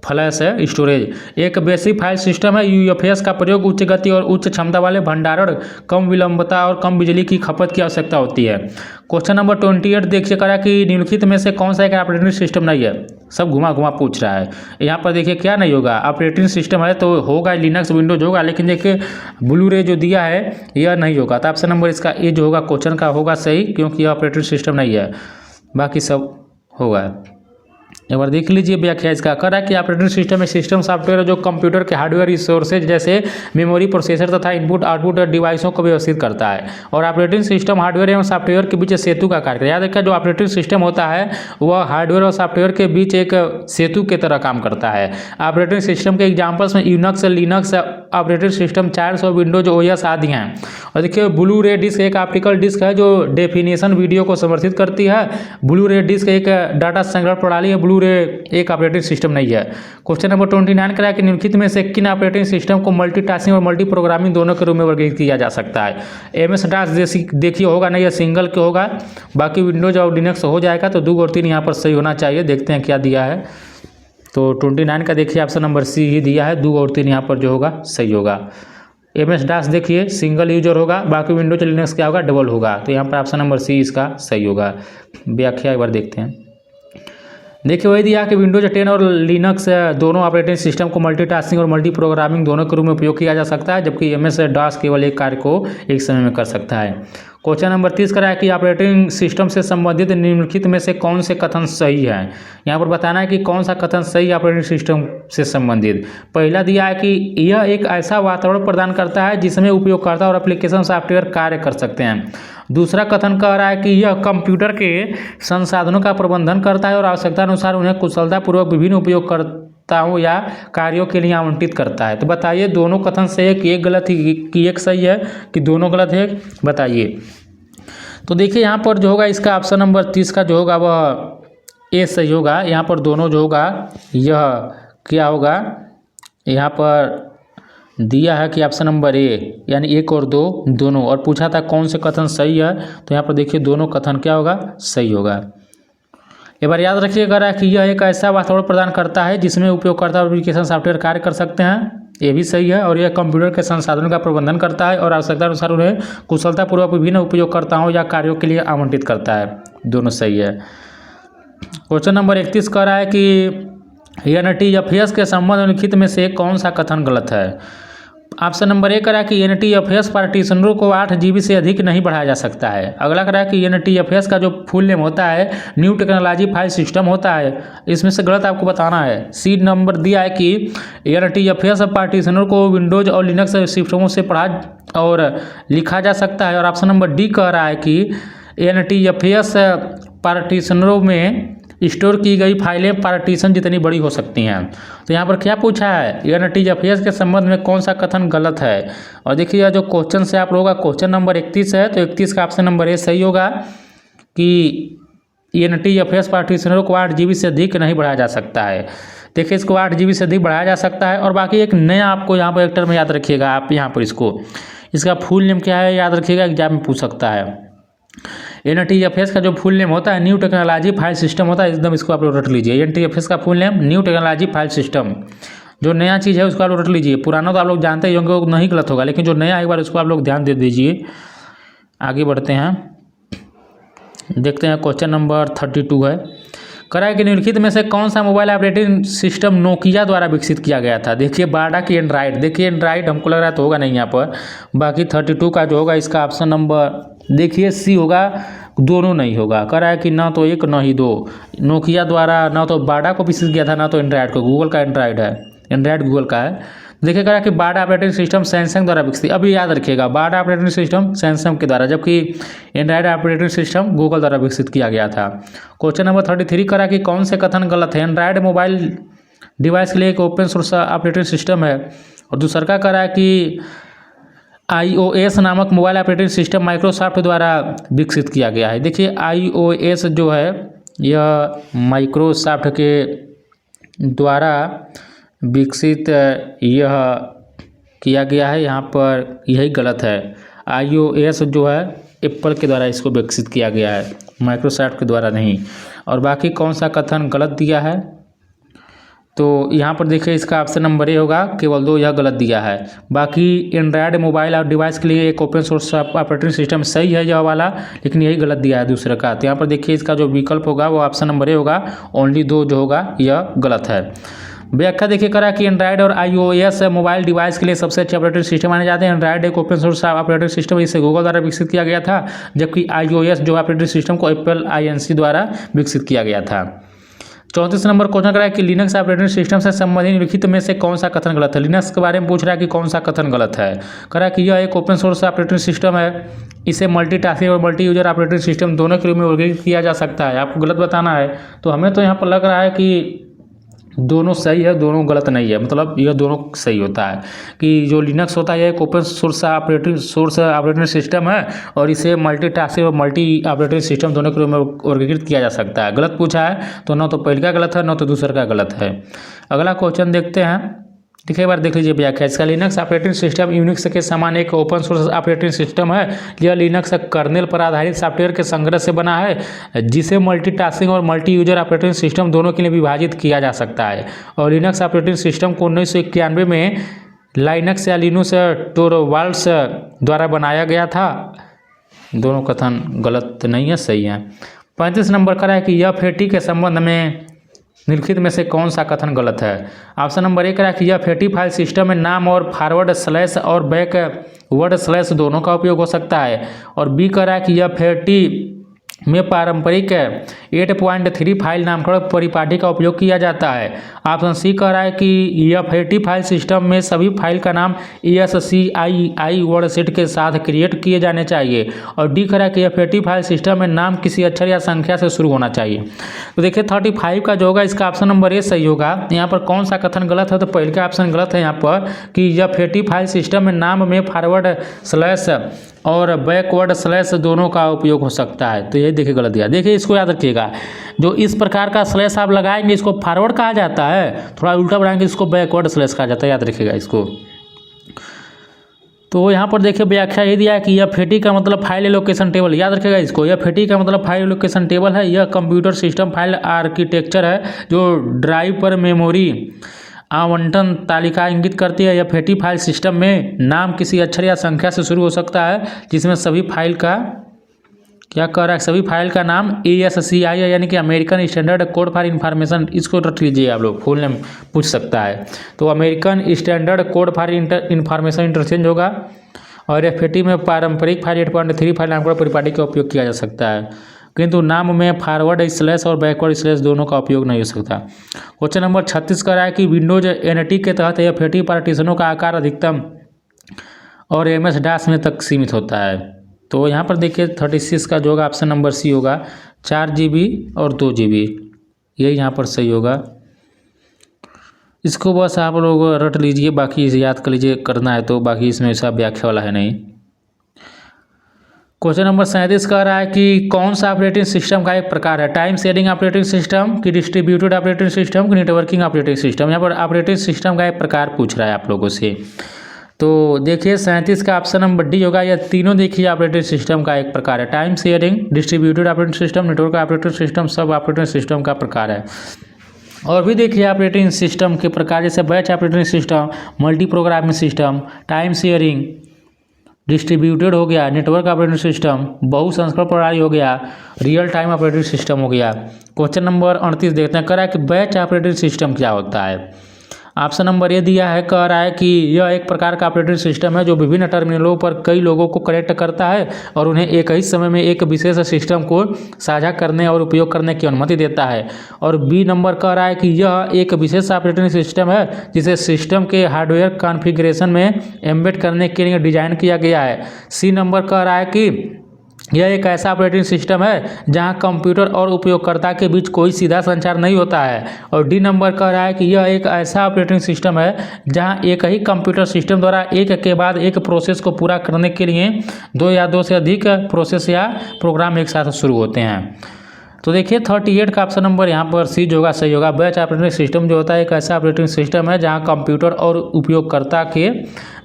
flash storage एक बेसिक फाइल सिस्टम है। UFS का प्रयोग उच्च गति और उच्च क्षमता वाले भंडारण, कम विलंबता और कम बिजली की खपत की आवश्यकता होती है। क्वेश्चन नंबर 28 देखिए करा कि निम्नलिखित में से कौन सा एक ऑपरेटिंग सिस्टम नहीं है। सब घुमा घुमा पूछ रहा है। यहाँ पर देखिए क्या नहीं होगा, ऑपरेटिंग सिस्टम है तो होगा लिनक्स, विंडोज होगा, लेकिन देखिए ब्लू रे जो दिया है यह नहीं होगा। तो ऑप्शन नंबर इसका ए जो होगा क्वेश्चन का होगा सही, क्योंकि यह ऑपरेटिंग सिस्टम नहीं है, बाकी सब होगा। एक बार देख लीजिए व्याख्या इसका। कह रहा है कि ऑपरेटिंग सिस्टम एक सिस्टम सॉफ्टवेयर है जो कंप्यूटर के हार्डवेयर रिसोर्सेज जैसे मेमोरी, प्रोसेसर तथा इनपुट आउटपुट डिवाइसों को व्यवस्थित करता है। और ऑपरेटिंग सिस्टम हार्डवेयर एवं सॉफ्टवेयर के बीच सेतु का कार्य करता है। याद रखिए जो ऑपरेटिंग सिस्टम होता है वह हार्डवेयर और सॉफ्टवेयर के बीच एक सेतु की तरह काम करता है। ऑपरेटिंग सिस्टम के एग्जाम्पल्स में Unix, Linux operating system, Charles और विंडोज OS आदि हैं। और देखिए ब्लू रे डिस्क एक ऑप्टिकल डिस्क है जो डेफिनेशन वीडियो को समर्थित करती है। ब्लू रे डिस्क एक डाटा संग्रहण प्रणाली है। ब्लू रे एक ऑपरेटिंग सिस्टम नहीं है। क्वेश्चन नंबर 29 करा कि निम्नलिखित में से किन ऑपरेटिंग सिस्टम को मल्टीटास्किंग और मल्टी प्रोग्रामिंग दोनों के रूप में वर्गीकृत किया जा सकता है। MS-DOS देखिए होगा नहीं, यह सिंगल के होगा। बाकी विंडोज और लिनक्स हो जाएगा। तो 2 और 3 यहाँ पर सही होना चाहिए। देखते हैं क्या दिया है। तो 29 का देखिए ऑप्शन नंबर सी ही दिया है, 2 और 3 यहाँ पर जो होगा सही होगा। MS DOS देखिए सिंगल यूजर होगा, बाकी विंडोज लिनक्स क्या होगा डबल होगा, तो यहाँ पर ऑप्शन नंबर सी इसका सही होगा। व्याख्या एक बार देखते हैं। देखिए वही दिया कि विंडोज 10 और लिनक्स दोनों ऑपरेटिंग सिस्टम को मल्टीटास्किंग और मल्टी प्रोग्रामिंग दोनों के रूप में उपयोग किया जा सकता है, जबकि MS DOS केवल एक कार्य को एक समय में कर सकता है। क्वेश्चन नंबर 30 करा है कि ऑपरेटिंग सिस्टम से संबंधित निम्नलिखित में से कौन से कथन सही है। यहाँ पर बताना है कि कौन सा कथन सही है ऑपरेटिंग सिस्टम से संबंधित। पहला दिया है कि यह एक ऐसा वातावरण प्रदान करता है जिसमें उपयोगकर्ता और एप्लीकेशन सॉफ्टवेयर कार्य कर सकते हैं। दूसरा कथन कह रहा है कि यह कंप्यूटर के संसाधनों का प्रबंधन करता है और आवश्यकता अनुसार उन्हें कुशलतापूर्वक विभिन्न उपयोगकर्ताओं या कार्यों के लिए आवंटित करता है। तो बताइए दोनों कथन सही है कि एक गलत है कि एक सही है कि दोनों गलत है, बताइए। तो देखिए यहाँ पर जो होगा इसका ऑप्शन नंबर 30 का जो होगा वह ए सही होगा। यहाँ पर दोनों जो होगा यह क्या होगा, यहाँ पर दिया है कि ऑप्शन नंबर ए यानी 1 और 2 दोनों, और पूछा था कौन से कथन सही है, तो यहाँ पर देखिए दोनों कथन क्या होगा सही होगा। एक बार याद रखिएगा कि यह एक ऐसा वातावरण प्रदान करता है जिसमें उपयोगकर्ता और एप्लीकेशन सॉफ्टवेयर कार्य कर सकते हैं, ये भी सही है। और यह कंप्यूटर के संसाधनों का प्रबंधन करता है और आवश्यकता अनुसार उन्हें कुशलतापूर्वक विभिन्न उपयोगकर्ताओं या कार्यों के लिए आवंटित करता है, दोनों सही है। क्वेश्चन नंबर 31 कह रहा है कि NTFS के संबंध में लिखित में से कौन सा कथन गलत है। ऑप्शन नंबर ए करा कि NTFS पार्टीशनरों को 8 GB से अधिक नहीं बढ़ाया जा सकता है। अगला करा कि NTFS का जो फुल नेम होता है न्यू टेक्नोलॉजी फाइल सिस्टम होता है, इसमें से गलत आपको बताना है। सी नंबर दिया है कि NTFS पार्टीशनरों को विंडोज और लिनक्स सिस्टमों से पढ़ा और लिखा जा सकता है। और ऑप्शन नंबर डी कह रहा है कि NTFS पार्टीशनरों में स्टोर की गई फाइलें पार्टीशन जितनी बड़ी हो सकती हैं। तो यहाँ पर क्या पूछा है, NTFS के संबंध में कौन सा कथन गलत है। और देखिए जो क्वेश्चन से आप लोगों का क्वेश्चन नंबर 31 है, तो 31 का ऑप्शन नंबर ए सही होगा कि NTFS पार्टीशनरों को 8 GB से अधिक नहीं बढ़ाया जा सकता है। देखिए इसको 8 GB से अधिक बढ़ाया जा सकता है। और बाकी एक नया आपको यहाँ पर एक टर्म याद रखिएगा आप, यहाँ पर इसका फुल नेम क्या है याद रखिएगा, एग्जाम में पूछ सकता है। NTFS का जो फुल नेम होता है न्यू टेक्नोलॉजी फाइल सिस्टम होता है, एकदम इसको आप लोग रट लीजिए। NTFS का full name new technology file system, जो नया चीज़ है उसको आप लोग रट लीजिए। पुराना तो आप लोग जानते ही होंगे, वो नहीं गलत होगा, लेकिन जो नया एक बार उसको आप लोग ध्यान दे दीजिए। आगे बढ़ते हैं, देखते हैं क्वेश्चन नंबर 32 है। करा है कि निम्नलिखित में से कौन सा मोबाइल ऑपरेटिंग सिस्टम नोकिया द्वारा विकसित किया गया था। देखिए बाडा की एंड्राइड, देखिए एंड्राइड हमको लग रहा है तो होगा नहीं यहाँ पर। बाकी 32 का जो होगा इसका ऑप्शन नंबर देखिए सी होगा, दोनों नहीं होगा। कह रहा है कि ना तो 1 ना ही 2, नोकिया द्वारा ना तो बाडा को विकसित किया था ना तो एंड्राइड को, गूगल का एंड्राइड है, एंड्राइड गूगल का है। देखिए कह रहा है कि बाडा ऑपरेटिंग सिस्टम सैमसंग द्वारा विकसित, अभी याद रखिएगा बाडा ऑपरेटिंग सिस्टम सैमसंग के द्वारा, जबकि एंड्राइड ऑपरेटिंग सिस्टम गूगल द्वारा विकसित किया गया था। क्वेश्चन नंबर 33 करा कि कौन से कथन गलत है। एंड्राइड मोबाइल डिवाइस के लिए एक ओपन सोर्स ऑपरेटिंग सिस्टम है। और दूसरा का कह रहा है कि iOS नामक मोबाइल ऑपरेटिंग सिस्टम माइक्रोसॉफ्ट द्वारा विकसित किया गया है। देखिए iOS जो है यह माइक्रोसॉफ्ट के द्वारा विकसित यह किया गया है, यहाँ पर यही गलत है। iOS जो है एप्पल के द्वारा इसको विकसित किया गया है, माइक्रोसॉफ्ट के द्वारा नहीं। और बाकी कौन सा कथन गलत दिया है, तो यहाँ पर देखिए इसका ऑप्शन नंबर ए होगा, केवल 2 यह गलत दिया है। बाकी एंड्राइड मोबाइल और डिवाइस के लिए एक ओपन सोर्स ऑपरेटिंग सिस्टम सही है यह वाला, लेकिन यही गलत दिया है दूसरे का। तो यहाँ पर देखिए इसका जो विकल्प होगा वो ऑप्शन नंबर ए होगा, ओनली 2 जो होगा यह गलत है। व्याख्या देखिए करा कि एंड्राइड और iOS मोबाइल डिवाइस के लिए सबसे अच्छे ऑपरेटिंग सिस्टम माने जाते हैं। एंड्राइड एक ओपन सोर्स ऑपरेटिंग सिस्टम, इसे गूगल द्वारा विकसित किया गया था, जबकि iOS जो ऑपरेटिंग सिस्टम को एप्पल INC द्वारा विकसित किया गया था। 34 नंबर क्वेश्चन करा है कि लिनक्स ऑपरेटिंग सिस्टम से संबंधित निम्नलिखित में से कौन सा कथन गलत है। लिनक्स के बारे में पूछ रहा है कि कौन सा कथन गलत है। करा कि यह एक ओपन सोर्स ऑपरेटिंग सिस्टम है, इसे मल्टीटास्किंग और मल्टी यूजर ऑपरेटिंग सिस्टम दोनों के रूप में वर्गीकृत किया जा सकता है। आपको गलत बताना है, तो हमें तो यहाँ पर लग रहा है कि दोनों सही है दोनों गलत नहीं है, मतलब यह दोनों सही होता है कि जो लिनक्स होता है यह एक ओपन सोर्स ऑपरेटिंग सिस्टम है और इसे मल्टीटास्किंग और मल्टी ऑपरेटिंग सिस्टम दोनों के रूप में वर्गीकृत किया जा सकता है। गलत पूछा है तो ना तो पहले का गलत है ना तो दूसरे का गलत है। अगला क्वेश्चन देखते हैं, देखिए एक बार देख लीजिए व्याख्या। इसका लिनक्स ऑपरेटिंग सिस्टम यूनिक्स के समान एक ओपन सोर्स ऑपरेटिंग सिस्टम है। यह लिनक्स कर्नेल पर आधारित सॉफ्टवेयर के संग्रह से बना है जिसे मल्टीटास्किंग और मल्टी यूजर ऑपरेटिंग सिस्टम दोनों के लिए विभाजित किया जा सकता है। और लिनक्स ऑपरेटिंग सिस्टम को 1991 में लाइनक्स या लिनुक्स टोरवाल्ड्स द्वारा बनाया गया था। दोनों कथन गलत नहीं है, सही है। 35 नंबर का है कि यह फेटी के संबंध में निम्नलिखित में से कौन सा कथन गलत है। ऑप्शन नंबर 1 है कि यह फेटी फाइल सिस्टम में नाम और फॉरवर्ड स्लैश और बैकवर्ड स्लैश दोनों का उपयोग हो सकता है। और बी कह रहा है कि यह फेटी में पारंपरिक 8.3 फाइल नामकरण परिपाटी का उपयोग किया जाता है। ऑप्शन सी कह रहा है कि यह फेटी फाइल सिस्टम में सभी फाइल का नाम ESCII वर्ड सेट के साथ क्रिएट किए जाने चाहिए। और डी कह रहा है कि यह फेटी फाइल सिस्टम में नाम किसी अक्षर या संख्या से शुरू होना चाहिए। तो देखिए 35 का जो होगा इसका ऑप्शन नंबर ए सही होगा। यहाँ पर कौन सा कथन गलत है, तो पहले का ऑप्शन गलत है यहाँ पर कि यह फेटी फाइल सिस्टम में नाम में फॉरवर्ड स्लैश और बैकवर्ड स्लैश दोनों का उपयोग हो सकता है। तो यही देखिए गलत दिया। देखिए इसको याद रखिएगा, जो इस प्रकार का स्लैश आप लगाएंगे इसको फॉरवर्ड कहा जाता है, थोड़ा उल्टा बढ़ाएंगे इसको बैकवर्ड स्लैश कहा जाता है, याद रखिएगा इसको। तो यहाँ पर देखिए व्याख्या ये दिया है कि यह फेटी का मतलब फाइल एलोकेशन टेबल, याद रखिएगा इसको। यह फेटी का मतलब फाइल एलोकेशन टेबल है। यह कंप्यूटर सिस्टम फाइल आर्किटेक्चर है जो ड्राइव पर मेमोरी आवंटन तालिका इंगित करती है। यह फेटी फाइल सिस्टम में नाम किसी अक्षर या संख्या से शुरू हो सकता है जिसमें सभी फाइल का क्या कर रहा है, सभी फाइल का नाम ESCI है, यानी कि American standard code for information. इसको रख लीजिए आप लोग, फुल नेम पूछ सकता है। तो American standard code for information interchange होगा। और FAT में पारंपरिक फाइल 8.3 फाइल नामकरण परिपाटी का उपयोग किया जा सकता है, किंतु नाम में फॉरवर्ड स्लैश और बैकवर्ड स्लैश दोनों का उपयोग नहीं हो सकता। क्वेश्चन नंबर 36 का है कि विंडोज NT के तहत FAT पार्टीशनों का आकार अधिकतम और MS-DOS में तक सीमित होता है। तो यहाँ पर देखिए 36 का जो होगा ऑप्शन नंबर सी होगा, 4 GB और 2 GB, यही यहाँ पर सही होगा। इसको बस आप लोग रट लीजिए, बाकी इसे याद कर लीजिए, करना है तो, बाकी इसमें ऐसा व्याख्या वाला है नहीं। क्वेश्चन नंबर 37 कह रहा है कि कौन सा ऑपरेटिंग सिस्टम का एक प्रकार है, टाइम शेयरिंग ऑपरेटिंग सिस्टम की डिस्ट्रीब्यूटेड ऑपरेटिंग सिस्टम की नेटवर्किंग ऑपरेटिंग सिस्टम। यहाँ पर ऑपरेटिंग सिस्टम का एक प्रकार पूछ रहा है आप लोगों से। तो देखिए 37 का ऑप्शन नंबर डी होगा। यह तीनों देखिए ऑपरेटिंग सिस्टम का एक प्रकार है, time sharing, distributed operating system, network operating system, सब ऑपरेटिंग सिस्टम का प्रकार है। और भी देखिए ऑपरेटिंग सिस्टम के प्रकार, जैसे batch operating system, multi programming system, time sharing, distributed हो गया, नेटवर्क ऑपरेटिंग सिस्टम, बहुसंस्करण प्रणाली हो गया, रियल टाइम ऑपरेटिंग सिस्टम हो गया। क्वेश्चन नंबर 38 देखते हैं, कह रहा है कि बैच ऑपरेटिंग सिस्टम क्या होता है। ऑप्शन नंबर ए दिया है, कह रहा है कि यह एक प्रकार का ऑपरेटिंग सिस्टम है जो विभिन्न टर्मिनलों पर कई लोगों को कनेक्ट करता है और उन्हें एक ही समय में एक विशेष सिस्टम को साझा करने और उपयोग करने की अनुमति देता है। और बी नंबर कह रहा है कि यह एक विशेष ऑपरेटिंग सिस्टम है जिसे सिस्टम के हार्डवेयर कॉन्फ़िगरेशन में एम्बेड करने के लिए डिजाइन किया गया है। सी नंबर कह रहा है कि यह एक ऐसा ऑपरेटिंग सिस्टम है जहां कंप्यूटर और उपयोगकर्ता के बीच कोई सीधा संचार नहीं होता है। और डी नंबर कह रहा है कि यह एक ऐसा ऑपरेटिंग सिस्टम है जहां एक ही कंप्यूटर सिस्टम द्वारा एक के बाद एक प्रोसेस को पूरा करने के लिए 2 या 2 से अधिक प्रोसेस या प्रोग्राम एक साथ शुरू होते हैं। तो देखिए 38 का ऑप्शन नंबर यहाँ पर सी जो होगा सही होगा। बैच ऑपरेटिंग सिस्टम जो होता है एक ऐसा ऑपरेटिंग सिस्टम है जहाँ कंप्यूटर और उपयोगकर्ता के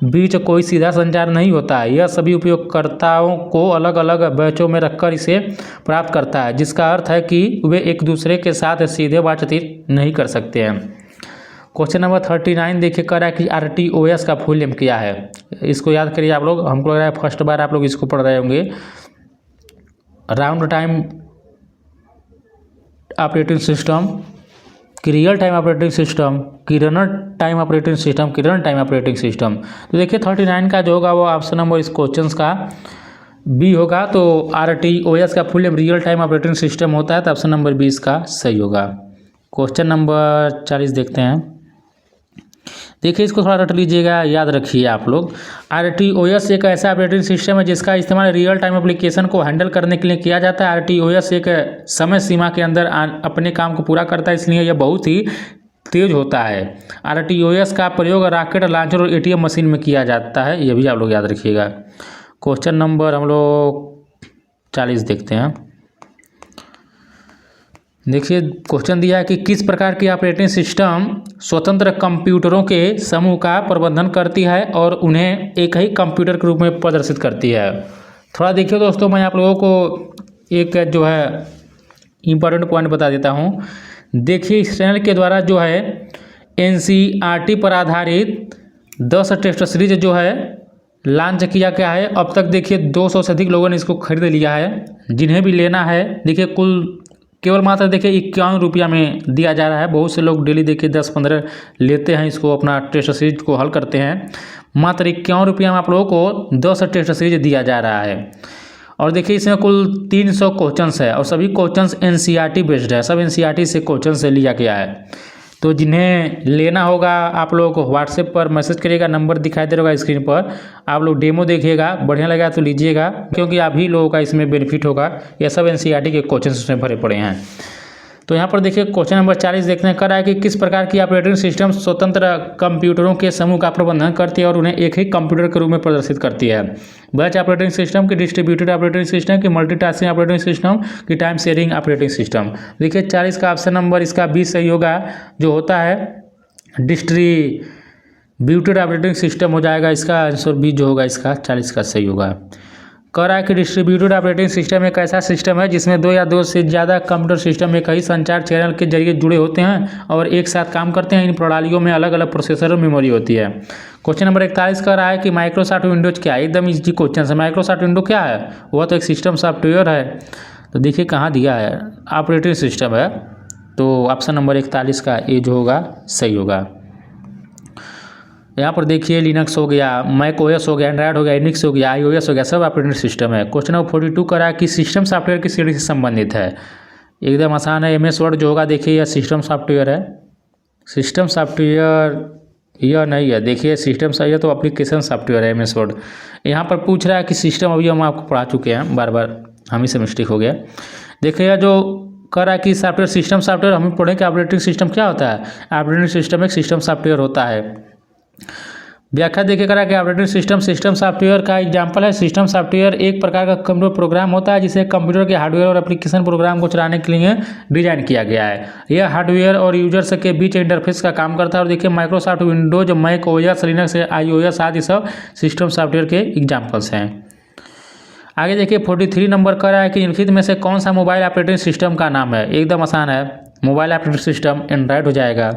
बीच कोई सीधा संचार नहीं होता है। यह सभी उपयोगकर्ताओं को अलग अलग बैचों में रखकर इसे प्राप्त करता है, जिसका अर्थ है कि वे एक दूसरे के साथ सीधे बातचीत नहीं कर सकते हैं। क्वेश्चन नंबर 39 देखिए, कह रहा है कि RTOS का फुल नेम क्या है। इसको याद करिए आप लोग, हमको लग रहा है फर्स्ट बार आप लोग इसको पढ़ रहे होंगे। राउंड टाइम ऑपरेटिंग सिस्टम, की रियल टाइम ऑपरेटिंग सिस्टम, की रनर टाइम ऑपरेटिंग सिस्टम, की रन टाइम ऑपरेटिंग सिस्टम। तो देखिए 39 का जो होगा वो ऑप्शन नंबर इस क्वेश्चन का बी होगा। तो RTOS का full name real time operating system होता है, तो ऑप्शन नंबर बी इसका सही होगा। क्वेश्चन नंबर 40 देखते हैं। देखिए इसको थोड़ा रट लीजिएगा, याद रखिए आप लोग। RTOS एक ऐसा ऑपरेटिंग सिस्टम है जिसका इस्तेमाल रियल टाइम एप्लीकेशन को हैंडल करने के लिए किया जाता है। RTOS एक समय सीमा के अंदर अपने काम को पूरा करता है, इसलिए यह बहुत ही तेज होता है। RTOS का प्रयोग रॉकेट लॉन्चर और ATM मशीन में किया जाता है, यह भी आप लोग याद रखिएगा। क्वेश्चन नंबर हम लोग 40 देखते हैं। देखिए क्वेश्चन दिया है कि किस प्रकार की ऑपरेटिंग सिस्टम स्वतंत्र कंप्यूटरों के समूह का प्रबंधन करती है और उन्हें एक ही कंप्यूटर के रूप में प्रदर्शित करती है। थोड़ा देखिए दोस्तों, मैं आप लोगों को एक जो है इम्पॉर्टेंट पॉइंट बता देता हूँ। देखिए इस चैनल के द्वारा जो है NCERT पर आधारित 10 टेस्ट सीरीज जो है लॉन्च किया गया है। अब तक देखिए 200 से अधिक लोगों ने इसको खरीद लिया है। जिन्हें भी लेना है देखिए केवल मात्र देखिए 51 रुपया में दिया जा रहा है। बहुत से लोग डेली देखिए 10-15 लेते हैं, इसको अपना टेस्ट सीरीज को हल करते हैं। मात्र 51 रुपया में आप लोगों को 10 टेस्ट सीरीज दिया जा रहा है। और देखिए इसमें कुल 300 क्वेश्चंस है और सभी क्वेश्चंस NCERT बेस्ड है, सब NCERT से क्वेश्चन से लिया गया है। तो जिन्हें लेना होगा आप लोगों को व्हाट्सएप पर मैसेज करिएगा, नंबर दिखाई दे रहा स्क्रीन पर। आप लोग डेमो देखिएगा, बढ़िया लगा तो लीजिएगा, क्योंकि आप ही लोगों का इसमें बेनिफिट होगा। ये सब NCERT के क्वेश्चन उसमें भरे पड़े हैं। तो यहाँ पर देखिए क्वेश्चन नंबर 40 देखते हैं, कर रहा है कि किस प्रकार की ऑपरेटिंग सिस्टम स्वतंत्र कंप्यूटरों के समूह का प्रबंधन करती है और उन्हें एक ही कंप्यूटर के रूप में प्रदर्शित करती है। बैच ऑपरेटिंग सिस्टम की, डिस्ट्रीब्यूटेड ऑपरेटिंग सिस्टम की, मल्टीटास्किंग ऑपरेटिंग सिस्टम की, टाइम शेयरिंग ऑपरेटिंग सिस्टम। देखिए 40 का ऑप्शन नंबर इसका 20 सही होगा, जो होता है डिस्ट्रीब्यूटेड ऑपरेटिंग सिस्टम हो जाएगा। इसका आंसर 20 जो होगा इसका 40 का सही होगा। कह रहा है कि डिस्ट्रीब्यूटेड ऑपरेटिंग सिस्टम एक ऐसा सिस्टम है जिसमें 2 या 2 से ज़्यादा कंप्यूटर सिस्टम एक ही संचार चैनल के जरिए जुड़े होते हैं और एक साथ काम करते हैं। इन प्रणालियों में अलग अलग प्रोसेसर और मेमोरी होती है। क्वेश्चन नंबर 41 कह रहा है कि माइक्रोसॉफ्ट विंडोज क्या है। एकदम इजी क्वेश्चन है। माइक्रोसॉफ्ट विंडो क्या है? वह तो एक सिस्टम सॉफ्टवेयर है। तो देखिए कहाँ दिया है, ऑपरेटिंग सिस्टम है। तो ऑप्शन नंबर 41 का ए जो होगा सही होगा। यहाँ पर देखिए लिनक्स हो गया, मैक OS हो गया, एंड्रॉयड हो गया, यूनिक्स हो गया, iOS हो गया, सब ऑपरेटिंग सिस्टम है। क्वेश्चन नंबर 42 करा है कि सिस्टम सॉफ्टवेयर किस श्रेणी से संबंधित है। एकदम आसान है। MS वर्ड जो होगा देखिए यह सिस्टम सॉफ्टवेयर है। सिस्टम सॉफ्टवेयर यह नहीं है, देखिए सिस्टम सॉफ्टवेयर तो एप्लीकेशन सॉफ्टवेयर है MS वर्ड। यहाँ पर पूछ रहा है कि सिस्टम, अभी हम आपको पढ़ा चुके हैं, बार बार हम ही से मिस्टेक हो गया। देखिए जो कह रहा है कि सॉफ्टवेयर, सिस्टम सॉफ्टवेयर हम पढ़ें कि ऑपरेटिंग सिस्टम क्या होता है। ऑपरेटिंग सिस्टम एक सिस्टम सॉफ्टवेयर होता है। व्याख्या देखिए करा कि ऑपरेटिंग सिस्टम सॉफ्टवेयर का एग्जांपल है। सिस्टम सॉफ्टवेयर एक प्रकार का कंप्यूटर प्रोग्राम होता है जिसे कंप्यूटर के हार्डवेयर और एप्लीकेशन प्रोग्राम को चलाने के लिए डिजाइन किया गया है। यह हार्डवेयर और यूजर्स के बीच इंटरफेस का काम करता है। और देखिए Microsoft Windows, Mac OS, Linux, iOS आदि सब सिस्टम सॉफ्टवेयर के एग्जाम्पल्स हैं। आगे देखिए 43 नंबर कर रहा है कि निम्नलिखित में से कौन सा मोबाइल ऑपरेटिंग सिस्टम का नाम है। एकदम आसान है, मोबाइल ऑपरेटिंग सिस्टम एंड्रॉयड हो जाएगा।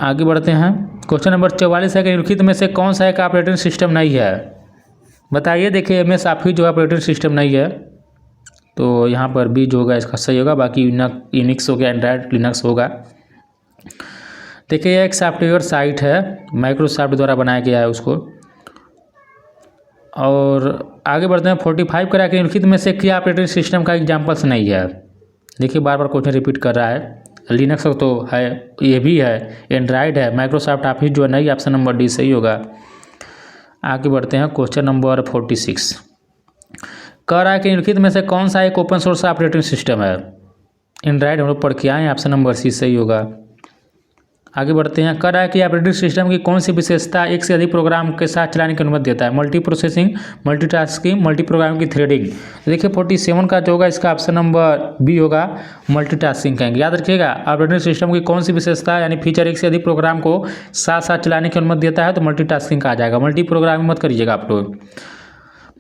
आगे बढ़ते हैं। क्वेश्चन नंबर 44 है कि निम्नलिखित में से कौन सा एक ऑपरेटिंग सिस्टम नहीं है। बताइए। देखिए MS ऑफिस जो ऑपरेटिंग सिस्टम नहीं है, तो यहाँ पर B जो होगा इसका सही होगा। बाकी यूनिक्स हो गया, एंड्रॉयड, लिनक्स होगा। देखिए यह एक सॉफ्टवेयर साइट है, माइक्रोसॉफ्ट द्वारा बनाया गया है उसको। और आगे बढ़ते हैं 45 करा कि निम्नलिखित में से क्या ऑपरेटिंग सिस्टम का एग्जाम्पल्स नहीं है। देखिए बार बार क्वेश्चन रिपीट कर रहा है। लिनक्स तो है, ये भी है, एंड्रॉयड है, माइक्रोसॉफ्ट ऑफिस जो है नहीं, ऑप्शन नंबर D सही होगा। आगे बढ़ते हैं क्वेश्चन नंबर 46 कह रहा है कि निम्नलिखित में से कौन सा एक ओपन सोर्स ऑपरेटिंग सिस्टम है। एंड्रॉयड हम लोग पढ़ के आए, ऑप्शन नंबर C सही होगा। आगे बढ़ते हैं। कह रहा है कि ऑपरेटिंग सिस्टम की कौन सी विशेषता एक से अधिक प्रोग्राम के साथ चलाने की अनुमति देता है। Multi processing, multitasking, multi programming की थ्रेडिंग। देखिए 47 का जो होगा इसका ऑप्शन नंबर B होगा, मल्टीटास्किंग कहेंगे। याद रखिएगा ऑपरेटिंग सिस्टम की कौन सी विशेषता यानी फीचर एक से अधिक प्रोग्राम को साथ साथ चलाने की अनुमति देता है, तो मल्टीटास्किंग कहा जाएगा। मल्टी प्रोग्रामिंग मत करिएगा आप लोग।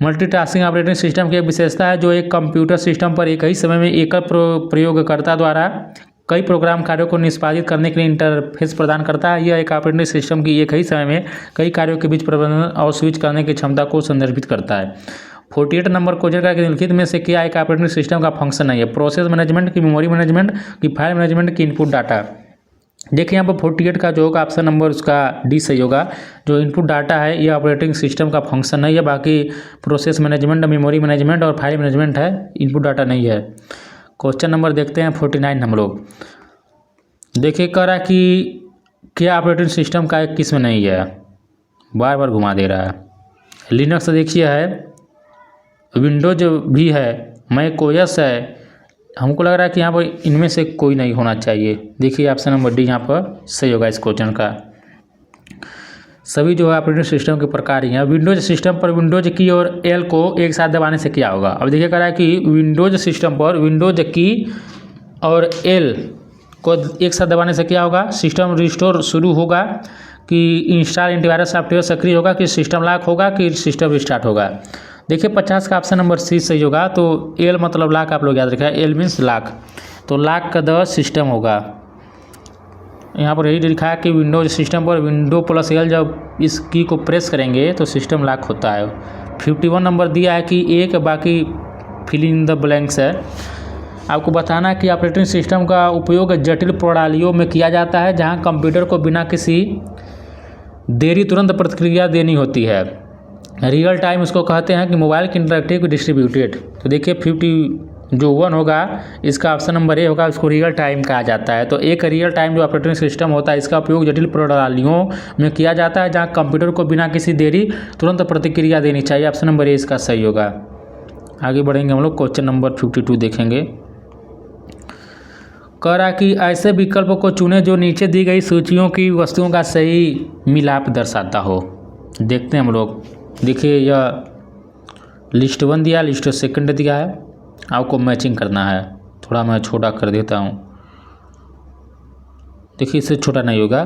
मल्टीटास्किंग ऑपरेटिंग सिस्टम की एक विशेषता है जो एक कंप्यूटर सिस्टम पर एक ही समय में एकल प्रयोगकर्ता द्वारा कई प्रोग्राम कार्यों को निष्पादित करने के लिए इंटरफेस प्रदान करता है। यह एक ऑपरेटिंग सिस्टम की एक ही समय में कई कार्यों के बीच प्रबंधन और स्विच करने की क्षमता को संदर्भित करता है। 48 नंबर क्वेश्चन का निम्नलिखित में से क्या एक ऑपरेटिंग सिस्टम का फंक्शन नहीं है। प्रोसेस मैनेजमेंट की, मेमोरी मैनेजमेंट की, फाइल मैनेजमेंट की, इनपुट डाटा। देखिए यहाँ पर 48 का जो होगा ऑप्शन नंबर उसका D सही होगा। जो इनपुट डाटा है ये ऑपरेटिंग सिस्टम का फंक्शन नहीं है। बाकी प्रोसेस मैनेजमेंट, मेमोरी मैनेजमेंट और फाइल मैनेजमेंट है, इनपुट डाटा नहीं है। क्वेश्चन नंबर देखते हैं 49 हम लोग। देखिए कह रहा कि क्या ऑपरेटिंग सिस्टम का एक किस्म नहीं है, बार बार घुमा दे रहा है। लिनक्स देखिए है, विंडोज भी है, मैक OS है। हमको लग रहा है कि यहाँ पर इनमें से कोई नहीं होना चाहिए। देखिए ऑप्शन नंबर D यहाँ पर सही होगा इस क्वेश्चन का। सभी जो है ऑपरेटिंग सिस्टम के प्रकार ही हैं। विंडोज सिस्टम पर विंडोज की और एल को एक साथ दबाने से क्या होगा। अब देखिए कह रहा है कि विंडोज सिस्टम पर विंडोज की और एल को एक साथ दबाने से क्या होगा, सिस्टम रिस्टोर शुरू होगा, कि इंस्टॉल एंटीवायरस सॉफ्टवेयर सक्रिय होगा, कि सिस्टम लॉक होगा, कि सिस्टम स्टार्ट होगा। देखिए 50 का ऑप्शन नंबर सी सही होगा। तो एल मतलब लॉक, आप लोग याद रखें, एल मीन्स लॉक, तो लॉक का द सिस्टम होगा। यहाँ पर यही लिखा है कि विंडोज सिस्टम पर विंडो प्लस एल जब इस की को प्रेस करेंगे तो सिस्टम लॉक होता है। 51 नंबर दिया है कि एक, बाकी फिल इन द ब्लैंक्स है। आपको बताना है कि ऑपरेटिंग सिस्टम का उपयोग जटिल प्रणालियों में किया जाता है जहां कंप्यूटर को बिना किसी देरी तुरंत प्रतिक्रिया देनी होती है। रियल टाइम इसको कहते हैं कि मोबाइल की इंटरैक्टिव डिस्ट्रीब्यूटेड। तो देखिए 51 होगा, इसका ऑप्शन नंबर ए होगा, इसको रियल टाइम कहा जाता है। तो एक रियल टाइम जो ऑपरेटिंग सिस्टम होता है इसका उपयोग जटिल प्रणालियों में किया जाता है जहां कंप्यूटर को बिना किसी देरी तुरंत प्रतिक्रिया देनी चाहिए। ऑप्शन नंबर ए इसका सही होगा। आगे बढ़ेंगे हम लोग, क्वेश्चन नंबर 52 देखेंगे। कह रहा कि ऐसे विकल्प को चुने जो नीचे दी गई सूचियों की वस्तुओं का सही मिलाप दर्शाता हो। देखते हैं हम लोग। देखिए यह लिस्ट 1 दिया, लिस्ट 2 दिया है, आपको मैचिंग करना है। थोड़ा मैं छोटा कर देता हूँ, देखिए इससे छोटा नहीं होगा।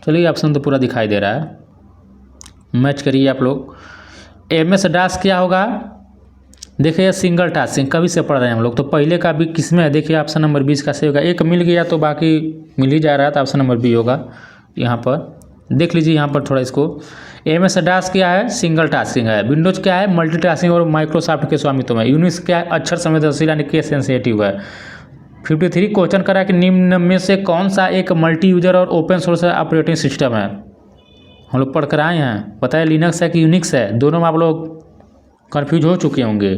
चलिए ऑप्शन तो पूरा दिखाई दे रहा है, मैच करिए आप लोग। MS DOS क्या होगा, देखिए सिंगल टास्किंग कभी से पढ़ रहे हैं हम लोग, तो पहले का भी किस में है, देखिए ऑप्शन नंबर 20 का सही होगा। एक मिल गया तो बाकी मिल ही जा रहा है, तो ऑप्शन नंबर बी होगा। यहाँ पर देख लीजिए, यहाँ पर थोड़ा इसको। MS DOS क्या है, सिंगल टास्किंग है। विंडोज क्या है, मल्टीटास्किंग और माइक्रोसॉफ्ट के स्वामित्व में। यूनिक्स क्या है, अक्षर संवेदनशील यानी केस सेंसिटिव है। 53 क्वेश्चन करा कि निम्न में से कौन सा एक मल्टी यूजर और ओपन सोर्स ऑपरेटिंग सिस्टम है। हम लोग पढ़ कर आए हैं, बताए लिनक्स है कि यूनिक्स है, दोनों में आप लोग कन्फ्यूज हो चुके होंगे।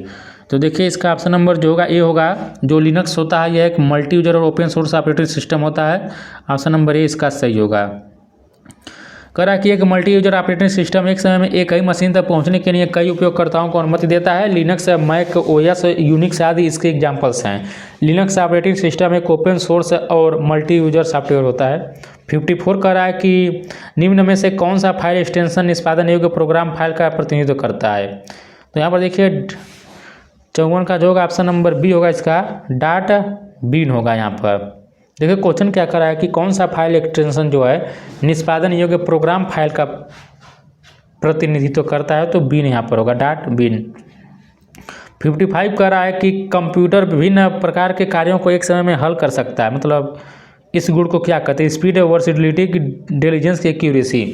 तो देखिए इसका ऑप्शन नंबर जो होगा ए होगा। जो लिनक्स होता है यह एक मल्टी यूजर और ओपन सोर्स ऑपरेटिंग सिस्टम होता है। ऑप्शन नंबर ए इसका सही होगा। कह रहा कि एक मल्टी यूजर ऑपरेटिंग सिस्टम एक समय में एक ही मशीन तक पहुंचने के लिए कई उपयोगकर्ताओं को अनुमति देता है। लिनक्स, मैक ओएस, यूनिक्स आदि इसके एग्जाम्पल्स हैं। लिनक्स ऑपरेटिंग सिस्टम एक ओपन सोर्स और मल्टी यूजर सॉफ्टवेयर होता है। 54 कह रहा है कि निम्न में से कौन सा फाइल एक्सटेंशन निष्पादन योग्य प्रोग्राम फाइल का प्रतिनिधित्व करता है। तो यहाँ पर देखिए 54 का जो होगा ऑप्शन नंबर बी होगा, इसका डॉट बीन होगा। यहाँ पर देखिए क्वेश्चन क्या कर रहा है कि कौन सा फाइल एक्सटेंशन जो है निष्पादन योग्य प्रोग्राम फाइल का प्रतिनिधित्व करता है, तो बीन यहाँ पर होगा, डॉट बीन। 55 कह रहा है कि कंप्यूटर विभिन्न प्रकार के कार्यों को एक समय में हल कर सकता है। मतलब इस गुण को क्या कहते हैं, स्पीड, वर्सिटिलिटी, इंटेलिजेंस की एक्यूरेसी।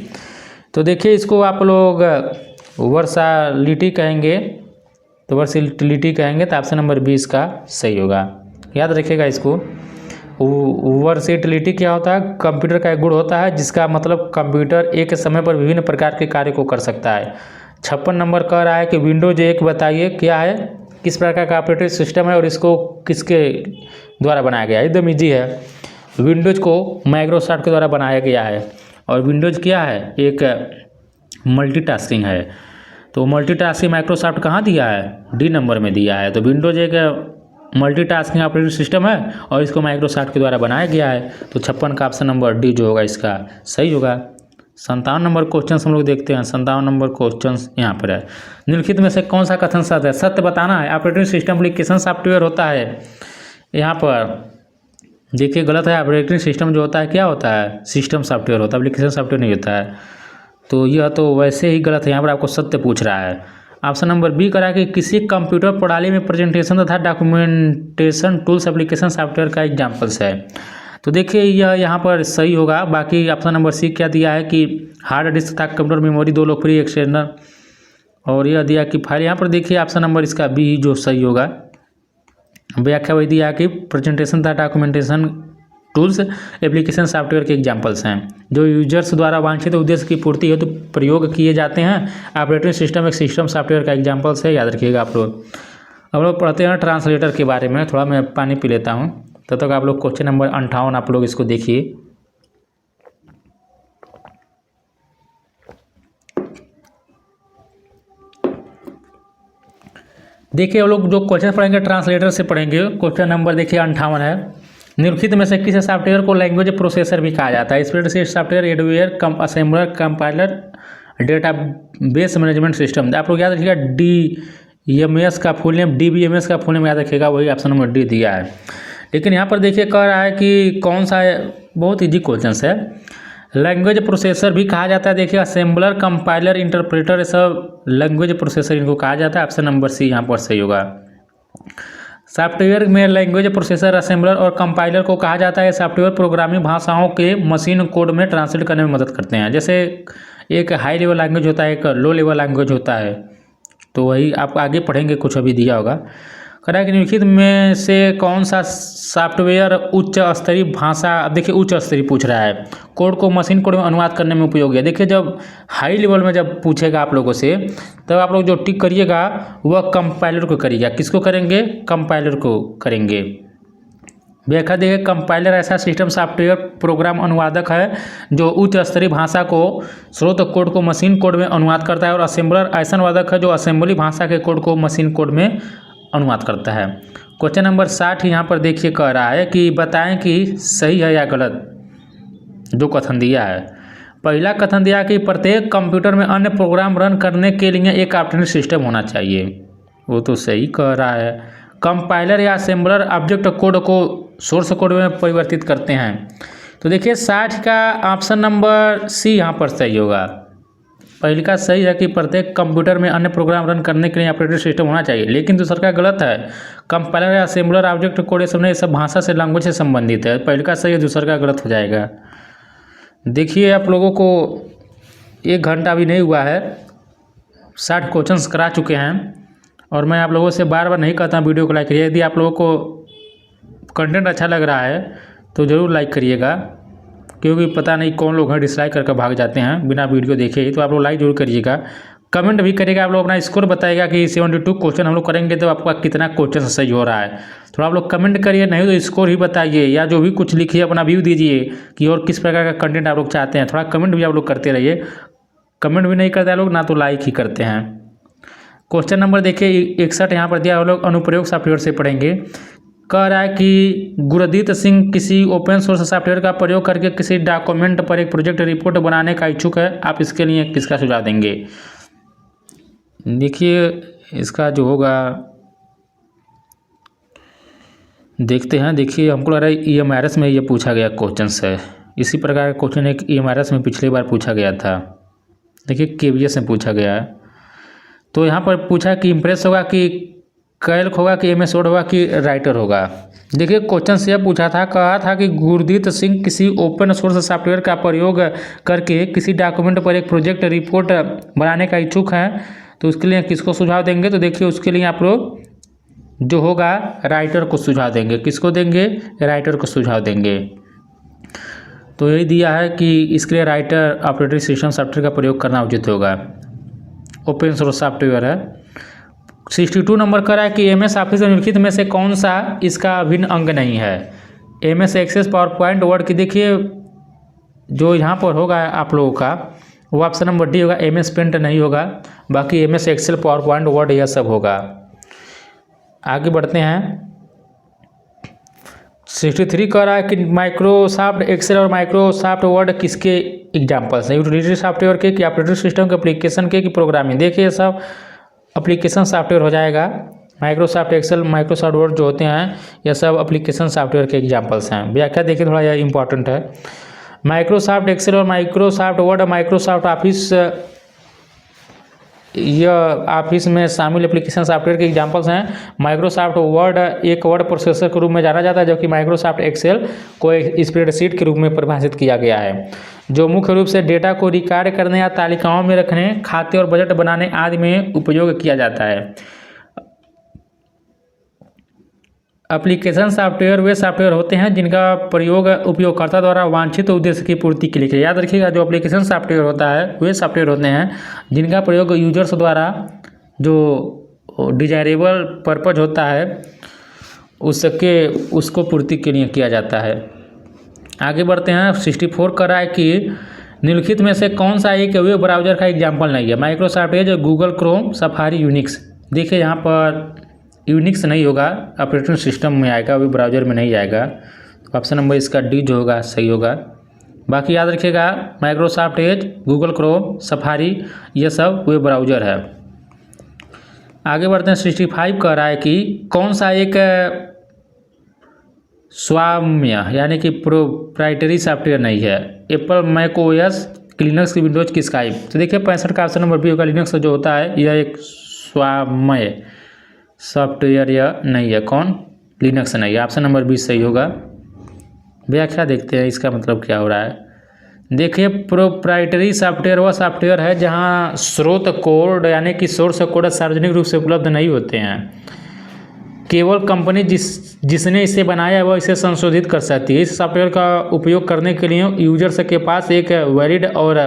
तो देखिए इसको आप लोग वर्सालिटी कहेंगे, तो वर्सिटिलिटी कहेंगे, तो ऑप्शन नंबर 20 का सही होगा। याद रखिएगा इसको। वर्सिटिलिटी क्या होता है, कंप्यूटर का एक गुण होता है जिसका मतलब कंप्यूटर एक समय पर विभिन्न प्रकार के कार्य को कर सकता है। 56 नंबर कह रहा है कि विंडोज एक बताइए क्या है, किस प्रकार का ऑपरेटिंग सिस्टम है और इसको किसके द्वारा बनाया गया है। एकदम ईजी है, विंडोज को माइक्रोसॉफ्ट के द्वारा बनाया गया है। और विंडोज क्या है, एक मल्टीटास्किंग है। तो मल्टीटास्किंग माइक्रोसॉफ्ट कहाँ दिया है, डी नंबर में दिया है। तो विंडोज एक मल्टीटास्किंग ऑपरेटिंग सिस्टम है और इसको माइक्रोसॉफ्ट के द्वारा बनाया गया है। तो 56 का ऑप्शन नंबर डी जो होगा इसका सही होगा। 57 नंबर क्वेश्चन हम लोग देखते हैं। 57 नंबर क्वेश्चन यहाँ पर है, निम्नलिखित में से कौन सा कथन सत्य है। सत्य बताना है। ऑपरेटिंग सिस्टम एप्लीकेशन सॉफ्टवेयर होता है। यहाँ पर देखिए गलत है, ऑपरेटिंग सिस्टम जो होता है क्या होता है, सिस्टम सॉफ्टवेयर होता है, एप्लीकेशन सॉफ्टवेयर नहीं होता है। तो यह तो वैसे ही गलत है, यहाँ पर आपको सत्य पूछ रहा है। ऑप्शन नंबर बी करा कि किसी कंप्यूटर प्रणाली में प्रेजेंटेशन तथा डॉक्यूमेंटेशन टूल्स एप्लीकेशन सॉफ्टवेयर का एग्जाम्पल्स है। तो देखिए यह यहाँ पर सही होगा। बाकी ऑप्शन नंबर सी क्या दिया है कि हार्ड डिस्क तथा कंप्यूटर मेमोरी दो लोकप्रिय एक्सटर्नल, और यह दिया कि फाइल। यहाँ पर देखिए ऑप्शन नंबर इसका बी जो सही होगा। व्याख्या वही दिया कि प्रेजेंटेशन तथा डॉक्यूमेंटेशन टूल्स एप्लीकेशन सॉफ्टवेयर के एग्जाम्पल्स हैं जो यूजर्स द्वारा वांछित उद्देश्य की पूर्ति हेतु प्रयोग किए जाते हैं। ऑपरेटिंग सिस्टम एक सिस्टम सॉफ्टवेयर का एग्जाम्पल्स है, याद रखिएगा आप लोग। हम लोग पढ़ते हैं ट्रांसलेटर के बारे में। थोड़ा मैं पानी पी लेता हूँ, तब तक आप लोग क्वेश्चन नंबर 58 आप लोग इसको देखिए। देखिए हम लोग जो क्वेश्चन पढ़ेंगे ट्रांसलेटर से पढ़ेंगे। क्वेश्चन नंबर देखिए 58 है। निम्नलिखित में से किस सॉफ्टवेयर को लैंग्वेज प्रोसेसर भी कहा जाता है? Spreadsheet software, adware, assembler, compiler, data base management system. आप लोग याद रखिएगा DMS का फुल नेम, DBMS का फुल नेम याद रखिएगा, वही ऑप्शन नंबर डी दिया है। लेकिन यहाँ पर देखिए कह रहा है कि कौन सा है, बहुत ईजी क्वेश्चन है। लैंग्वेज प्रोसेसर भी कहा जाता है, देखिए असेंबलर, कंपाइलर, इंटरप्रेटर, ये सब लैंग्वेज प्रोसेसर इनको कहा जाता है। ऑप्शन नंबर सी यहाँ पर सही होगा। सॉफ्टवेयर में लैंग्वेज प्रोसेसर, असेंबलर और कंपाइलर को कहा जाता है। सॉफ्टवेयर प्रोग्रामिंग भाषाओं के मशीन कोड में ट्रांसलेट करने में मदद करते हैं। जैसे एक हाई लेवल लैंग्वेज होता है, एक लो लेवल लैंग्वेज होता है, तो वही आप आगे पढ़ेंगे, कुछ अभी दिया होगा। कह रहा है कि निम्नलिखित में से कौन सा सॉफ्टवेयर उच्च स्तरीय भाषा, अब देखिए उच्च स्तरीय पूछ रहा है, कोड को मशीन कोड में अनुवाद करने में उपयोगी है। देखिए जब हाई लेवल में जब पूछेगा आप लोगों से, तब आप लोग जो टिक करिएगा वह कंपाइलर को करिएगा। किसको करेंगे? कंपाइलर को करेंगे। व्याख्या देखिए, कंपाइलर ऐसा सिस्टम सॉफ्टवेयर प्रोग्राम अनुवादक है जो उच्च स्तरीय भाषा को स्रोत कोड को मशीन कोड में अनुवाद करता है। और असेंबलर ऐसा अनुवादक है जो असेंबली भाषा के कोड को मशीन कोड में अनुवाद करता है। क्वेश्चन नंबर 60 यहाँ पर देखिए कह रहा है कि बताएं कि सही है या गलत जो कथन दिया है। पहला कथन दिया कि प्रत्येक कंप्यूटर में अन्य प्रोग्राम रन करने के लिए एक ऑपरेटिंग सिस्टम होना चाहिए, वो तो सही कह रहा है। कंपाइलर या असेंबलर ऑब्जेक्ट कोड को सोर्स कोड में परिवर्तित करते हैं। तो देखिए 60 का ऑप्शन नंबर सी यहाँ पर सही होगा। पहले का सही है कि प्रत्येक कंप्यूटर में अन्य प्रोग्राम रन करने के लिए ऑपरेटिंग सिस्टम होना चाहिए, लेकिन दूसरा का गलत है। कंपाइलर या असेंबलर ऑब्जेक्ट कोड ये सब भाषा से, लैंग्वेज से संबंधित है। पहले का सही है, दूसरा का गलत हो जाएगा। देखिए आप लोगों को 1 घंटा भी नहीं हुआ है, 60 क्वेश्चंस करा चुके हैं, और मैं आप लोगों से बार बार नहीं कहता वीडियो को लाइक करिए। यदि आप लोगों को कंटेंट अच्छा लग रहा है तो ज़रूर लाइक करिएगा, क्योंकि पता नहीं कौन लोग हैं डिसलाइक करके भाग जाते हैं बिना वीडियो देखे ही। तो आप लोग लाइक जरूर करिएगा, कमेंट भी करिएगा। आप लोग अपना स्कोर बताइएगा कि 72 क्वेश्चन हम लोग करेंगे तो आपका कितना क्वेश्चन सही हो रहा है। थोड़ा आप लोग कमेंट करिए, नहीं तो स्कोर ही बताइए, या जो भी कुछ लिखिए अपना व्यू दीजिए कि और किस प्रकार का कंटेंट आप लोग चाहते हैं। थोड़ा कमेंट भी आप लोग करते रहिए, कमेंट भी नहीं करते हैं लोग ना, तो लाइक ही करते हैं। क्वेश्चन नंबर देखिए 61 यहाँ पर दिया, हम लोग अनुप्रयोग सॉफ्टवेयर से पढ़ेंगे। कह रहा है कि गुरदीप सिंह किसी ओपन सोर्स सॉफ्टवेयर का प्रयोग करके किसी डॉक्यूमेंट पर एक प्रोजेक्ट रिपोर्ट बनाने का इच्छुक है, आप इसके लिए किसका सुझाव देंगे? देखिए इसका जो होगा देखते हैं। देखिए हमको लग रहा है EMRS में ये पूछा गया क्वेश्चन है, इसी प्रकार का क्वेश्चन एक EMRS में पिछली बार पूछा गया था। देखिए KVS में पूछा गया है। तो यहाँ पर पूछा कि इम्प्रेस होगा कि कैल्क होगा कि MS वर्ड होगा कि राइटर होगा। देखिए क्वेश्चन से यह पूछा था, कहा था कि गुरदीप सिंह किसी ओपन सोर्स सॉफ्टवेयर का प्रयोग करके किसी डॉक्यूमेंट पर एक प्रोजेक्ट रिपोर्ट बनाने का इच्छुक है, तो उसके लिए किसको सुझाव देंगे? तो देखिए उसके लिए आप लोग जो होगा राइटर को सुझाव देंगे। किसको देंगे? राइटर को सुझाव देंगे। तो यही दिया है कि इसके लिए राइटर ऑपरेटिंग सिस्टम सॉफ्टवेयर का प्रयोग करना उचित होगा, ओपन सोर्स सॉफ्टवेयर है। 62 नंबर कर रहा है कि MS ऑफिस निम्नलिखित में से कौन सा इसका अभिन्न अंग नहीं है? MS Access, PowerPoint, Word की देखिए जो यहाँ पर होगा आप लोगों का वो ऑप्शन नंबर डी होगा। MS पेंट नहीं होगा, बाकी MS Excel, PowerPoint, Word यह सब होगा। आगे बढ़ते हैं। 63 कह रहा है कि माइक्रोसॉफ्ट एक्सेल और माइक्रोसॉफ्ट वर्ड किसके एग्जाम्पल्स हैं? यूटिलिटी सॉफ्टवेयर के, कि ऑपरेटिंग सिस्टम के, एप्लीकेशन के, कि प्रोग्रामिंग? देखिए सब एप्लीकेशन सॉफ्टवेयर हो जाएगा। माइक्रोसॉफ्ट एक्सेल, माइक्रोसॉफ्ट वर्ड जो होते हैं यह सब एप्लीकेशन सॉफ्टवेयर के एग्जाम्पल्स हैं। व्याख्या देखिए थोड़ा यह इंपॉर्टेंट है। माइक्रोसॉफ्ट एक्सेल और माइक्रोसॉफ्ट वर्ड माइक्रोसॉफ्ट ऑफिस, यह ऑफिस में शामिल एप्लीकेशन सॉफ्टवेयर के एग्जांपल्स हैं। माइक्रोसॉफ्ट वर्ड एक वर्ड प्रोसेसर के रूप में जाना जाता है, जबकि माइक्रोसॉफ्ट एक्सेल को एक स्प्रेडशीट के रूप में परिभाषित किया गया है, जो मुख्य रूप से डेटा को रिकॉर्ड करने या तालिकाओं में रखने, खाते और बजट बनाने आदि में उपयोग किया जाता है। एप्लीकेशन सॉफ्टवेयर वे सॉफ्टवेयर होते हैं जिनका प्रयोग उपयोगकर्ता द्वारा वांछित उद्देश्य की पूर्ति के लिए किया। याद रखिएगा, जो एप्लीकेशन सॉफ्टवेयर होता है वे सॉफ्टवेयर होते हैं जिनका प्रयोग यूजर्स द्वारा जो डिजायरेबल पर्पज होता है उसको पूर्ति के लिए किया जाता है। आगे बढ़ते हैं। 64 कर रहा है कि निम्नलिखित में से कौन सा एक वेब ब्राउजर का एग्जाम्पल नहीं है? Microsoft Edge, Google Chrome, safari, Unix. देखिए यहाँ पर यूनिक्स नहीं होगा, ऑपरेटिंग सिस्टम में आएगा, वेब ब्राउजर में नहीं आएगा। ऑप्शन नंबर इसका डी जो होगा सही होगा। बाकी याद रखिएगा Microsoft Edge, Google Chrome, safari ये सब वेब ब्राउज़र है। आगे बढ़ते हैं। 65 कह रहा है कि कौन सा एक स्वाम्य यानी कि प्रोप्राइटरी सॉफ्टवेयर नहीं है। Apple, Mac OS, Linux, Windows की स्काइप। तो देखिए 65 का ऑप्शन नंबर बी होगा। लिनक्स जो होता है यह एक स्वाम्य सॉफ्टवेयर यह नहीं है। कौन? लिनक्स नहीं है। ऑप्शन नंबर बी सही होगा। व्याख्या देखते हैं इसका मतलब क्या हो रहा है। देखिए प्रोप्राइटरी सॉफ्टवेयर वह सॉफ्टवेयर है जहां स्रोत कोड यानी कि सोर्स कोड सार्वजनिक रूप से उपलब्ध नहीं होते हैं। केवल कंपनी जिसने इसे बनाया है वह इसे संशोधित कर सकती है। इस सॉफ्टवेयर का उपयोग करने के लिए यूजर्स के पास एक वैलिड और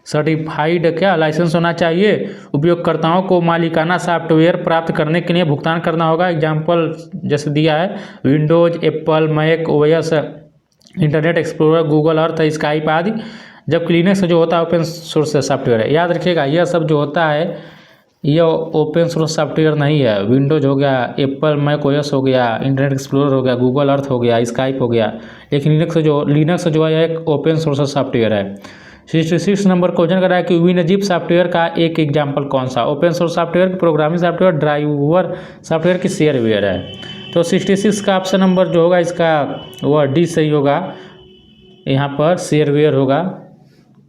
सर्टिफाइड लाइसेंस होना चाहिए। उपयोगकर्ताओं को मालिकाना सॉफ्टवेयर प्राप्त करने के लिए भुगतान करना होगा। एग्जाम्पल जैसे दिया है Windows, Apple, Mac OS, Internet Explorer, Google Earth, Skype आदि। जबकि लिनक्स जो होता है ओपन सोर्स सॉफ्टवेयर है। याद रखिएगा यह सब जो होता है यह ओपन सोर्स सॉफ्टवेयर नहीं है। विंडोज़ हो गया, एप्पल मैक ओएस हो गया, इंटरनेट एक्सप्लोरर हो गया, गूगल अर्थ हो गया, स्काइप हो गया। लेकिन लिनक्स जो है एक ओपन सोर्स सॉफ्टवेयर है। 66 नंबर क्वेश्चन कर रहा है कि विनजिप सॉफ्टवेयर का एक एग्जाम्पल कौन सा? Open source software, programming software, driver software की शेयरवेयर है। तो 66 का ऑप्शन नंबर जो होगा इसका वह डी सही होगा। यहाँ पर शेयरवेयर होगा।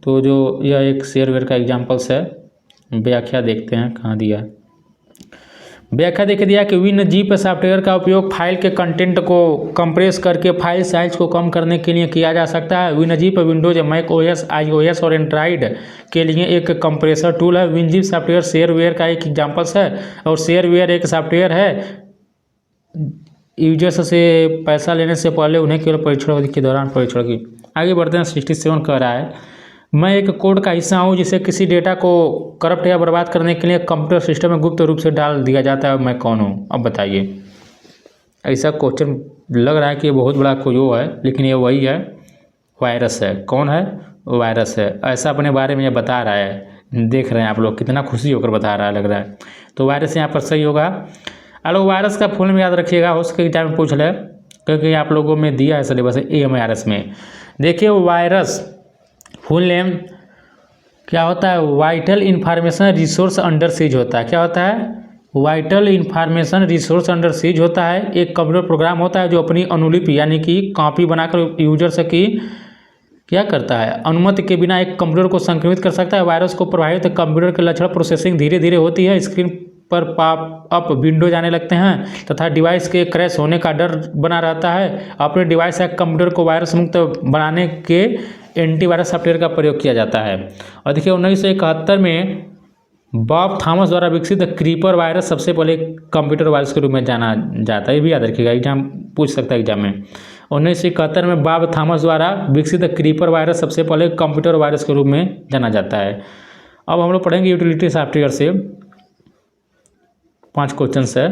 तो जो यह एक शेयरवेयर का एग्जाम्पल्स है। व्याख्या देखते हैं कहाँ दिया है। व्याख्या देख दिया कि विनजिप सॉफ्टवेयर का उपयोग फाइल के कंटेंट को कंप्रेस करके फाइल साइज को कम करने के लिए किया जा सकता है। WinZip Windows, Mac OS, iOS और एंड्रॉइड के लिए एक कंप्रेसर टूल है। विनजिप सॉफ्टवेयर शेयरवेयर का एक एग्जाम्पल्स है। और शेयरवेयर एक सॉफ्टवेयर है यूजर्स से पैसा लेने से पहले उन्हें केवल परीक्षण अवधि के दौरान परीक्षण की। आगे बढ़ते हैं। 67 कह रहा है मैं एक कोड का हिस्सा हूं जिसे किसी डेटा को करप्ट या बर्बाद करने के लिए कंप्यूटर सिस्टम में गुप्त रूप से डाल दिया जाता है। मैं कौन हूं? अब बताइए। ऐसा क्वेश्चन लग रहा है कि ये बहुत बड़ा कोई वो है, लेकिन ये वही है, वायरस है। कौन है? वायरस है। ऐसा अपने बारे में ये बता रहा है। देख रहे हैं आप लोग कितना खुशी होकर बता रहा है, लग रहा है। तो वायरस यहाँ पर सही होगा। आप लोग वायरस का फुल में याद रखिएगा, हो सके एग्जाम में पूछ ले, क्योंकि आप लोगों में दिया है सिलेबस AMRS में। देखिए वायरस फुल नेम क्या होता है? Vital information resource under seize होता है। क्या होता है? Vital information resource under seize होता है। एक कंप्यूटर प्रोग्राम होता है जो अपनी अनुलिपि यानी कि कॉपी बनाकर यूजर्स की क्या करता है, अनुमति के बिना एक कंप्यूटर को संक्रमित कर सकता है। वायरस को प्रभावित कंप्यूटर के लक्षण प्रोसेसिंग धीरे धीरे होती है, स्क्रीन पर पॉप अप विंडोज आने लगते हैं तथा डिवाइस के क्रैश होने का डर बना रहता है। अपने डिवाइस या कंप्यूटर को वायरस मुक्त बनाने के एंटीवायरस सॉफ्टवेयर का प्रयोग किया जाता है। और देखिए 1971 में बॉब थॉमस द्वारा विकसित क्रीपर वायरस सबसे पहले कंप्यूटर वायरस के रूप में जाना जाता है। ये भी याद रखिएगा, एग्जाम पूछ सकता है एग्जाम में। 1971 में बॉब थॉमस द्वारा विकसित क्रीपर वायरस सबसे पहले कंप्यूटर वायरस के रूप में जाना जाता है। अब हम लोग पढ़ेंगे यूटिलिटी सॉफ्टवेयर से 5 क्वेश्चन है।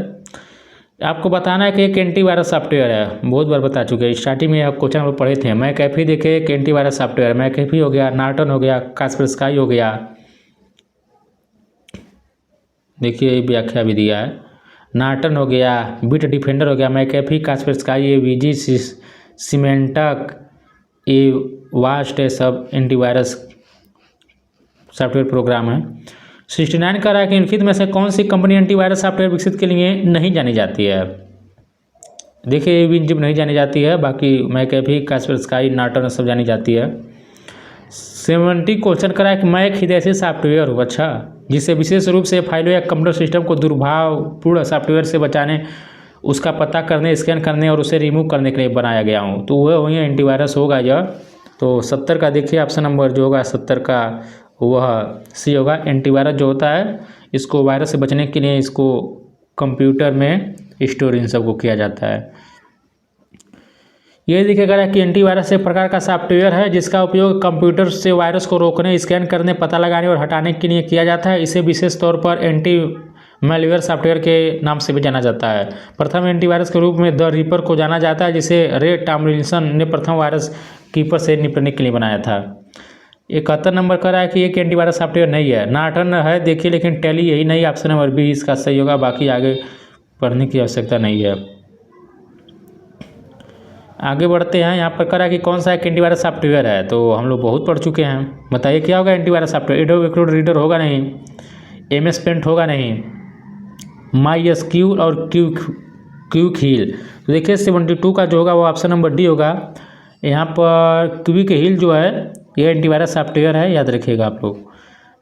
आपको बताना है कि एक एंटीवायरस सॉफ्टवेयर है। बहुत बार बता चुके हैं, स्टार्टिंग में यह क्वेश्चन हम लोग पढ़े थे। मैकेफी देखे एक एंटीवायरस सॉफ्टवेयर, मैकेफी हो गया, नॉर्टन हो गया, कास्परस्काई हो गया। देखिए ये व्याख्या भी दिया है। नॉर्टन हो गया, बिट डिफेंडर हो गया, मैकेफी, कास्परस्काई, AVG, सिमेंटक, ये वास्ट है, सब एंटीवायरस सॉफ्टवेयर प्रोग्राम है। 69 का रहा है कि निम्नलिखित में से कौन सी कंपनी एंटीवायरस सॉफ्टवेयर विकसित के लिए नहीं जानी जाती है। देखिए विनजिप नहीं जानी जाती है, बाकी मैकेफी, कास्परस्काई, नॉर्टन सब जानी जाती है। 70 क्वेश्चन करा है कि मैं एक हिदैसी सॉफ्टवेयर हूँ, अच्छा, जिसे विशेष रूप से फाइलों या कंप्यूटर सिस्टम को दुर्भावपूर्ण सॉफ्टवेयर से बचाने, उसका पता करने, स्कैन करने और उसे रिमूव करने के लिए बनाया गया हूँ। तो वह वही एंटीवायरस होगा यह। तो 70 का देखिए ऑप्शन नंबर जो होगा 70 का वह सी होगा। एंटीवायरस जो होता है इसको वायरस से बचने के लिए इसको कंप्यूटर में स्टोर इन सबको किया जाता है। ये दिखेगा कि एंटीवायरस एक प्रकार का सॉफ्टवेयर है जिसका उपयोग कंप्यूटर से वायरस को रोकने, स्कैन करने, पता लगाने और हटाने के लिए किया जाता है। इसे विशेष तौर पर एंटी मैलवेयर सॉफ्टवेयर के नाम से भी जाना जाता है। प्रथम एंटीवायरस के रूप में द रीपर को जाना जाता है, जिसे रे टॉमलिंसन ने प्रथम वायरस कीपर से निपटने के लिए बनाया था। 71 नंबर का रहा है कि एक एंटीवायरस सॉफ्टवेयर नहीं है, नॉर्टन है देखिए, लेकिन टैली यही नहीं। ऑप्शन नंबर बी इसका सही होगा, बाकी आगे पढ़ने की आवश्यकता नहीं है। आगे बढ़ते हैं। यहाँ पर करा कि कौन सा एक एंटीवायरस सॉफ्टवेयर है, तो हम लोग बहुत पढ़ चुके हैं। बताइए क्या होगा एंटीवायरस सॉफ्टवेयर। एडोब एक्रोड रीडर होगा नहीं, MS पेंट होगा नहीं, MySQL और क्विक हील। तो देखिए 72 का जो होगा वो ऑप्शन नंबर डी होगा। यहाँ पर क्विक हील जो है ये एंटीवायरस सॉफ्टवेयर है, याद रखिएगा आप लोग।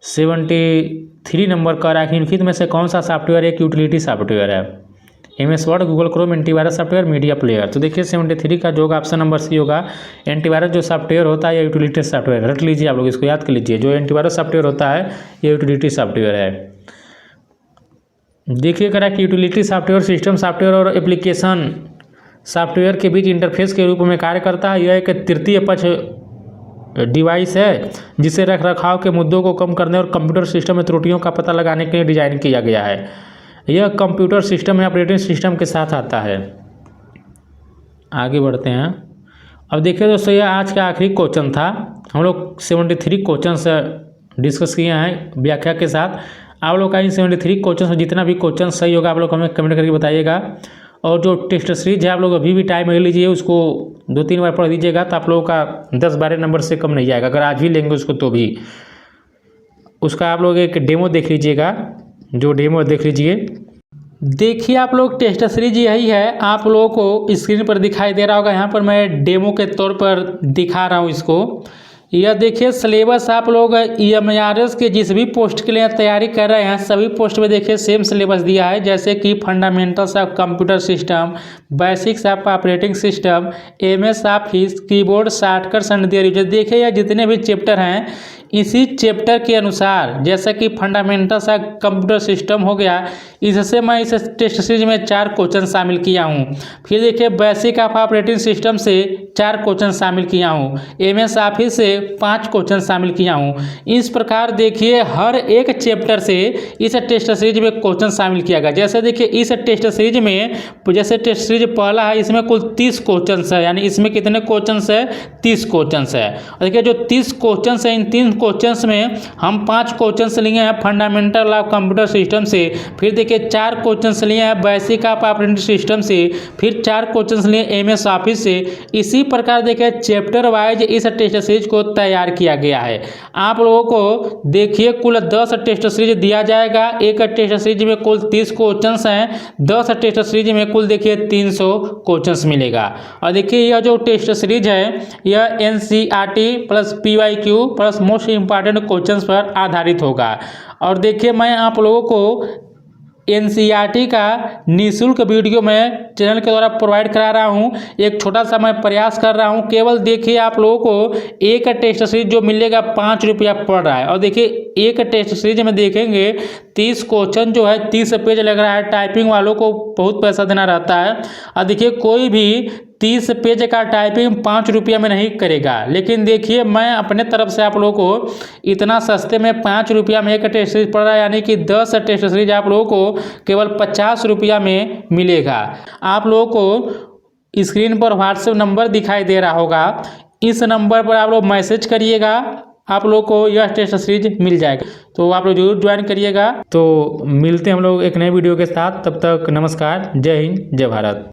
73 नंबर का निम्नलिखित में से कौन सा सॉफ्टवेयर एक यूटिलिटी सॉफ्टवेयर है। MS word, Google Chrome, antivirus software, media player. तो देखिए 73 का जो होगा ऑप्शन नंबर सी होगा। एंटीवायरस जो सॉफ्टवेयर होता है ये यूटिलिटी सॉफ्टवेयर, रट लीजिए आप लोग, इसको याद कर लीजिए। जो एंटीवायरस सॉफ्टवेयर होता है ये यूटिलिटी सॉफ्टवेयर है। देखिए करा कि यूटिलिटी सॉफ्टवेयर सिस्टम सॉफ्टवेयर और एप्लीकेशन सॉफ्टवेयर के बीच इंटरफेस के रूप में कार्य करता है। यह एक तृतीय पक्ष डिवाइस है जिसे रखरखाव के मुद्दों को कम करने और कंप्यूटर सिस्टम में त्रुटियों का पता लगाने के लिए डिजाइन किया गया है। यह कंप्यूटर सिस्टम या ऑपरेटिंग सिस्टम के साथ आता है। आगे बढ़ते हैं। अब देखिए दोस्तों यह आज का आखिरी क्वेश्चन था। हम लोग 73 क्वेश्चन डिस्कस किए हैं व्याख्या के साथ। आप लोग का इन 73 क्वेश्चन में जितना भी क्वेश्चन सही होगा आप लोग हमें कमेंट करके बताइएगा। और जो टेस्ट सीरीज है आप लोग अभी भी टाइम ले लीजिए, उसको 2-3 बार पढ़ दीजिएगा तो आप लोगों का 10-12 नंबर से कम नहीं जाएगा। अगर आज भी लेंगे उसको तो भी उसका आप लोग एक डेमो देख लीजिएगा, जो डेमो देख लीजिए। देखिए आप लोग टेस्ट सीरीज यही है, आप लोगों को स्क्रीन पर दिखाई दे रहा होगा। यहाँ पर मैं डेमो के तौर पर दिखा रहा हूँ इसको। यह देखिए सिलेबस आप लोग EMRS के जिस भी पोस्ट के लिए तैयारी कर रहे हैं सभी पोस्ट में देखिए सेम सिलेबस दिया है। जैसे कि fundamentals of computer system, basics of operating system, MS office, keyboard shortcuts and there uses. देखिए यह जितने भी चैप्टर हैं इसी चैप्टर के अनुसार, जैसा कि फंडामेंटल्स ऑफ कंप्यूटर सिस्टम हो गया, इससे मैं इस टेस्ट सीरीज में 4 क्वेश्चन शामिल किया हूँ। फिर देखिए बेसिक ऑफ ऑपरेटिंग सिस्टम से 4 क्वेश्चन शामिल किया हूँ, MS ऑफिस से 5 क्वेश्चन शामिल किया हूँ। इस प्रकार देखिए हर एक चैप्टर से इस टेस्ट सीरीज में क्वेश्चन शामिल किया गया। जैसे देखिए इस टेस्ट सीरीज में, जैसे टेस्ट सीरीज पहला है इसमें कुल 30 क्वेश्चन है, यानी इसमें कितने क्वेश्चन है 30 क्वेश्चन है। और देखिए जो 30 क्वेश्चन है इन 3 क्वेश्चंस में हम 5 क्वेश्चंस लिए हैं फंडामेंटल ऑफ कंप्यूटर सिस्टम से। फिर देखिए 4 क्वेश्चंस लिए हैं बेसिक ऑफ ऑपरेटिंग सिस्टम से। फिर 4 क्वेश्चंस लिए MS ऑफिस से। इसी प्रकार देखिए चैप्टर वाइज इस टेस्ट सीरीज को तैयार किया गया है। आप लोगों को देखिए कुल 10 टेस्ट सीरीज दिया जाएगा। एक टेस्ट सीरीज में कुल 30 क्वेश्चंस हैं, 10 टेस्ट सीरीज में कुल देखिए 300 क्वेश्चंस मिलेगा। और देखिए यह जो टेस्ट सीरीज है यह NCERT plus PYQ plus most important questions पर आधारित होगा। और देखिए मैं आप लोगों को NCERT का निःशुल्क वीडियो मैं चैनल के द्वारा प्रोवाइड करा रहा हूं। एक छोटा सा मैं प्रयास कर रहा हूं। केवल देखिए आप लोगों को एक टेस्ट सीरीज जो मिलेगा 5 रुपया पड़ रहा है। और देखिए एक टेस्ट सीरीज में देखेंगे 30 क्वेश्चन जो है 30 पेज लग रहा है। टाइपिंग वालों को बहुत पैसा देना रहता है। और देखिए कोई भी 30 पेज का टाइपिंग 5 रुपया में नहीं करेगा। लेकिन देखिए मैं अपने तरफ से आप लोगों को इतना सस्ते में 5 रुपया में एक टेस्ट सीरीज पड़ रहा है, यानी कि 10 टेस्ट सीरीज आप लोगों को केवल 50 रुपया में मिलेगा। आप लोगों को स्क्रीन पर व्हाट्सएप नंबर दिखाई दे रहा होगा, इस नंबर पर आप लोग मैसेज करिएगा, आप लोग को यह टेस्ट सीरीज मिल जाएगा। तो आप लोग जरूर ज्वाइन करिएगा। तो मिलते हैं हम लोग एक नए वीडियो के साथ, तब तक नमस्कार, जय हिंद, जय भारत।